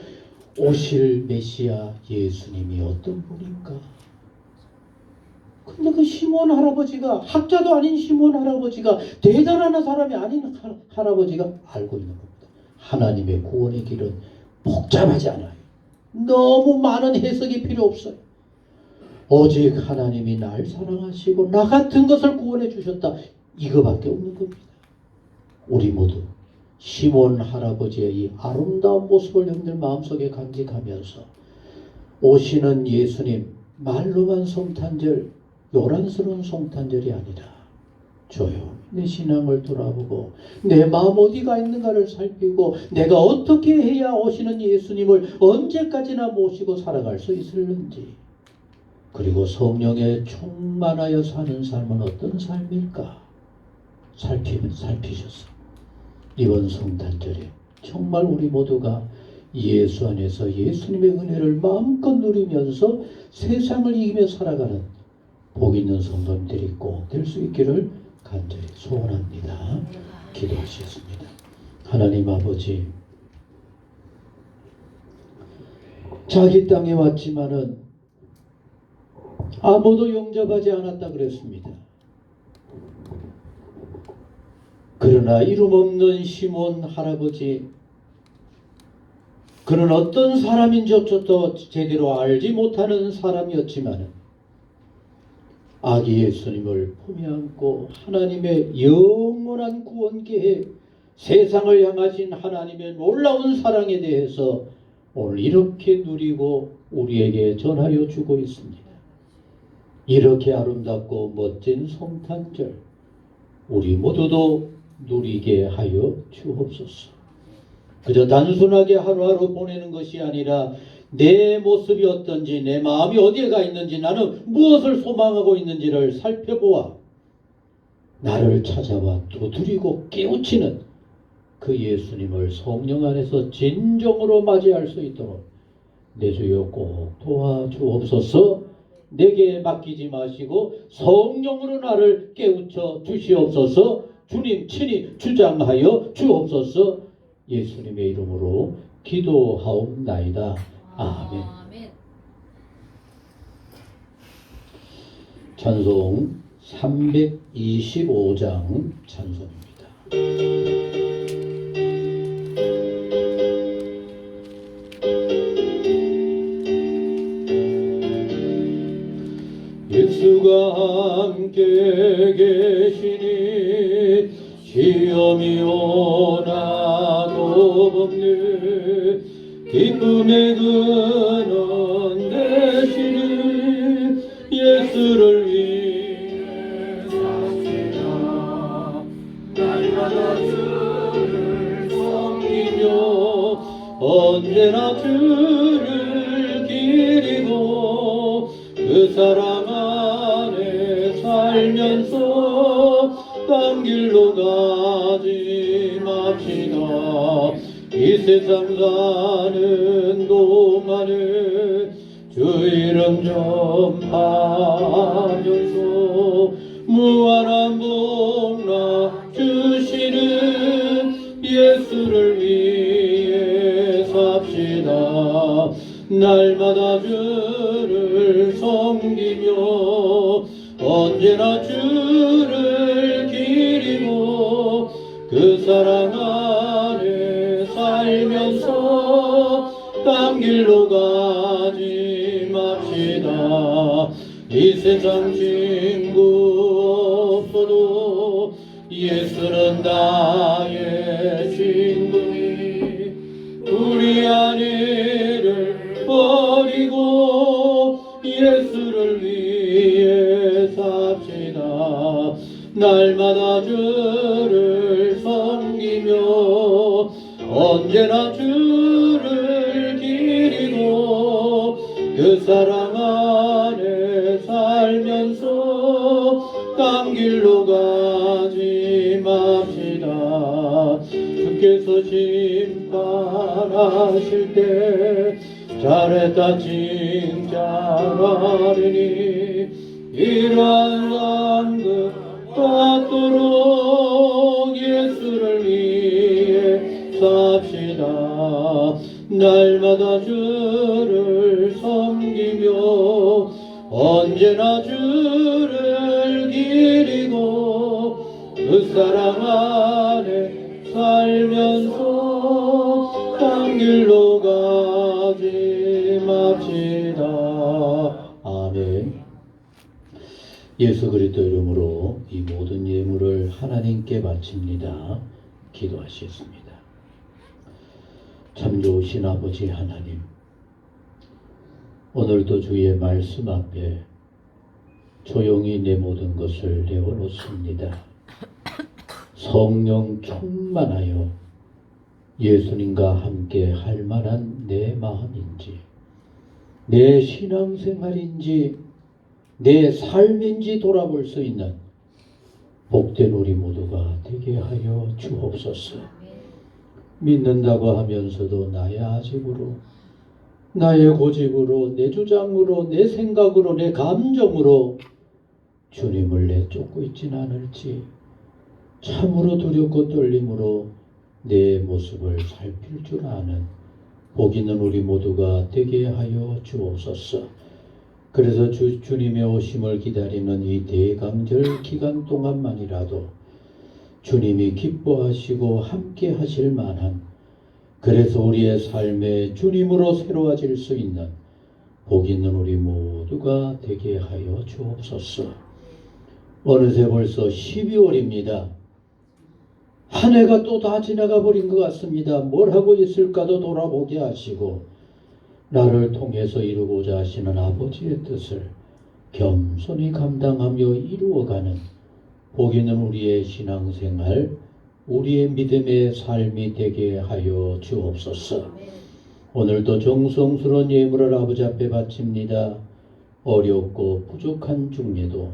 오실 메시아 예수님이 어떤 분인가? 근데 그 시몬 할아버지가, 학자도 아닌 시몬 할아버지가, 대단한 사람이 아닌 할아버지가 알고 있는 겁니다. 하나님의 구원의 길은 복잡하지 않아요. 너무 많은 해석이 필요 없어요. 오직 하나님이 날 사랑하시고 나 같은 것을 구원해 주셨다. 이거밖에 없는 겁니다. 우리 모두 시몬 할아버지의 이 아름다운 모습을 여러분들 마음속에 간직하면서 오시는 예수님, 말로만 성탄절, 요란스러운 성탄절이 아니라 조용히 내 신앙을 돌아보고 내 마음 어디가 있는가를 살피고 내가 어떻게 해야 오시는 예수님을 언제까지나 모시고 살아갈 수 있을는지, 그리고 성령에 충만하여 사는 삶은 어떤 삶일까 살피셔서 이번 성탄절에 정말 우리 모두가 예수 안에서 예수님의 은혜를 마음껏 누리면서 세상을 이기며 살아가는 복 있는 성도님들이 꼭 될 수 있기를 간절히 소원합니다. 기도하시겠습니다. 하나님 아버지, 자기 땅에 왔지만은 아무도 영접하지 않았다 그랬습니다. 그러나 이름 없는 시몬 할아버지, 그는 어떤 사람인지조차도 제대로 알지 못하는 사람이었지만 아기 예수님을 품에 안고 하나님의 영원한 구원 계획, 세상을 향하신 하나님의 놀라운 사랑에 대해서 오늘 이렇게 누리고 우리에게 전하여 주고 있습니다. 이렇게 아름답고 멋진 성탄절 우리 모두도 누리게 하여 주옵소서. 그저 단순하게 하루하루 보내는 것이 아니라 내 모습이 어떤지, 내 마음이 어디에 가 있는지, 나는 무엇을 소망하고 있는지를 살펴보아 나를 찾아와 두드리고 깨우치는 그 예수님을 성령 안에서 진정으로 맞이할 수 있도록 내 주여 꼭 도와주옵소서. 내게 맡기지 마시고 성령으로 나를 깨우쳐 주시옵소서. 주님 친히 주장하여 주옵소서. 예수님의 이름으로 기도하옵나이다. 아멘. 찬송 325장 찬송입니다. 예수가 함께 계시니 시험이 오나도 없네. 기쁨의 근원 되시는 예수를 위해 삽시다. 날마다 주를 섬기며 언제나 주를 기리고 그 사랑 안에 살면서 딴 길로 가지 맙시다. 이 세상 사는 동안에 주 이름 좀 봐주소. 무한한 복나 주시는 예수를 위해 삽시다. 날마다 주를 섬기며 언제나 주를 기리고 그 사랑 안에 살면서 딴 길로 가지 맙시다. 이 세상 친구 없어도 예수는 나의 친구니 우리 아내를 버리고 예수를 위해 삽시다. 날마다 주를 섬기며 언제나 주를 기리고 그 사랑 안에 살면서 딴 길로 가지 맙시다. 주께서 심판하실 때 잘했다 칭찬하리니 이러한 상급 받도록 예수를 위해 삽시다. 날마다 주를 섬기며 언제나 주를 기리고 그 사랑 안에 살면서 딴 길로 가지 맙시다. 아멘. 예수 그리스도 이름으로 이 모든 예물을 하나님께 바칩니다. 기도하시겠습니다. 참 좋으신 아버지 하나님, 오늘도 주의 말씀 앞에 조용히 내 모든 것을 내어놓습니다. 성령 충만하여 예수님과 함께 할 만한 내 마음인지, 내 신앙생활인지, 내 삶인지 돌아볼 수 있는 복된 우리 모두가 되게 하여 주옵소서. 믿는다고 하면서도 나의 아집으로, 나의 고집으로, 내 주장으로, 내 생각으로, 내 감정으로 주님을 내쫓고 있진 않을지 참으로 두렵고 떨림으로 내 모습을 살필 줄 아는 복 있는 우리 모두가 되게 하여 주옵소서. 그래서 주님의 오심을 기다리는 이 대강절 기간 동안만이라도 주님이 기뻐하시고 함께 하실 만한, 그래서 우리의 삶에 주님으로 새로워질 수 있는 복 있는 우리 모두가 되게 하여 주옵소서. 어느새 벌써 12월입니다. 한 해가 또 다 지나가 버린 것 같습니다. 뭘 하고 있을까도 돌아보게 하시고 나를 통해서 이루고자 하시는 아버지의 뜻을 겸손히 감당하며 이루어가는 복 있는 우리의 신앙생활, 우리의 믿음의 삶이 되게 하여 주옵소서. 오늘도 정성스러운 예물을 아버지 앞에 바칩니다. 어렵고 부족한 중에도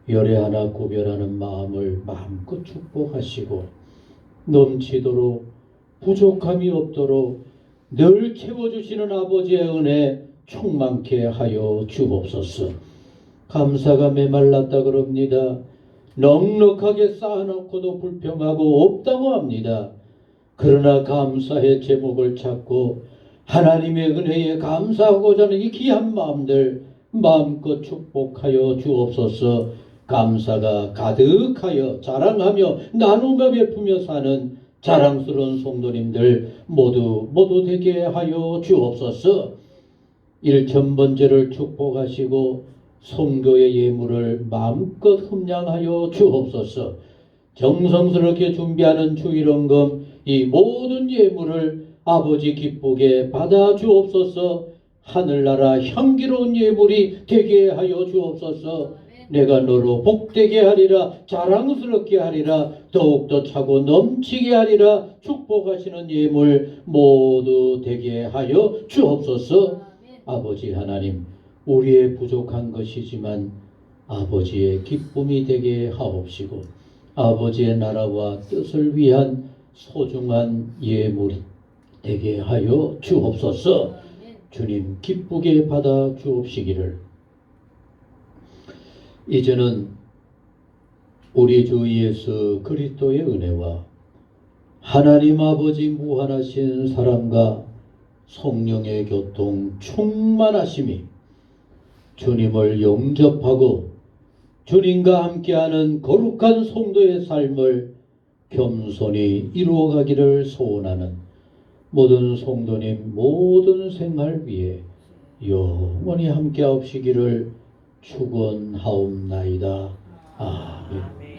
열애 하나 구별하는 마음을 마음껏 축복하시고 넘치도록 부족함이 없도록 늘 채워주시는 아버지의 은혜 충만케 하여 주옵소서. 감사가 메말랐다 그럽니다. 넉넉하게 쌓아놓고도 불평하고 없다고 합니다. 그러나 감사의 제목을 찾고 하나님의 은혜에 감사하고자 하는 이 귀한 마음들 마음껏 축복하여 주옵소서. 감사가 가득하여 자랑하며 나누며 베푸며 사는 자랑스러운 성도님들 모두 되게 하여 주옵소서. 1000번째를 축복하시고 성교의 예물을 마음껏 흠량하여 주옵소서. 정성스럽게 준비하는 주일원금 이 모든 예물을 아버지 기쁘게 받아 주옵소서. 하늘나라 향기로운 예물이 되게 하여 주옵소서. 내가 너로 복되게 하리라, 자랑스럽게 하리라, 더욱더 차고 넘치게 하리라. 축복하시는 예물 모두 되게 하여 주옵소서. 아버지 하나님, 우리의 부족한 것이지만 아버지의 기쁨이 되게 하옵시고 아버지의 나라와 뜻을 위한 소중한 예물이 되게 하여 주옵소서. 주님 기쁘게 받아 주옵시기를. 이제는 우리 주 예수 그리스도의 은혜와 하나님 아버지 무한하신 사랑과 성령의 교통 충만하심이 주님을 영접하고 주님과 함께하는 거룩한 성도의 삶을 겸손히 이루어가기를 소원하는 모든 성도님 모든 생활 위에 영원히 함께하옵시기를 축원하옵나이다. 아멘.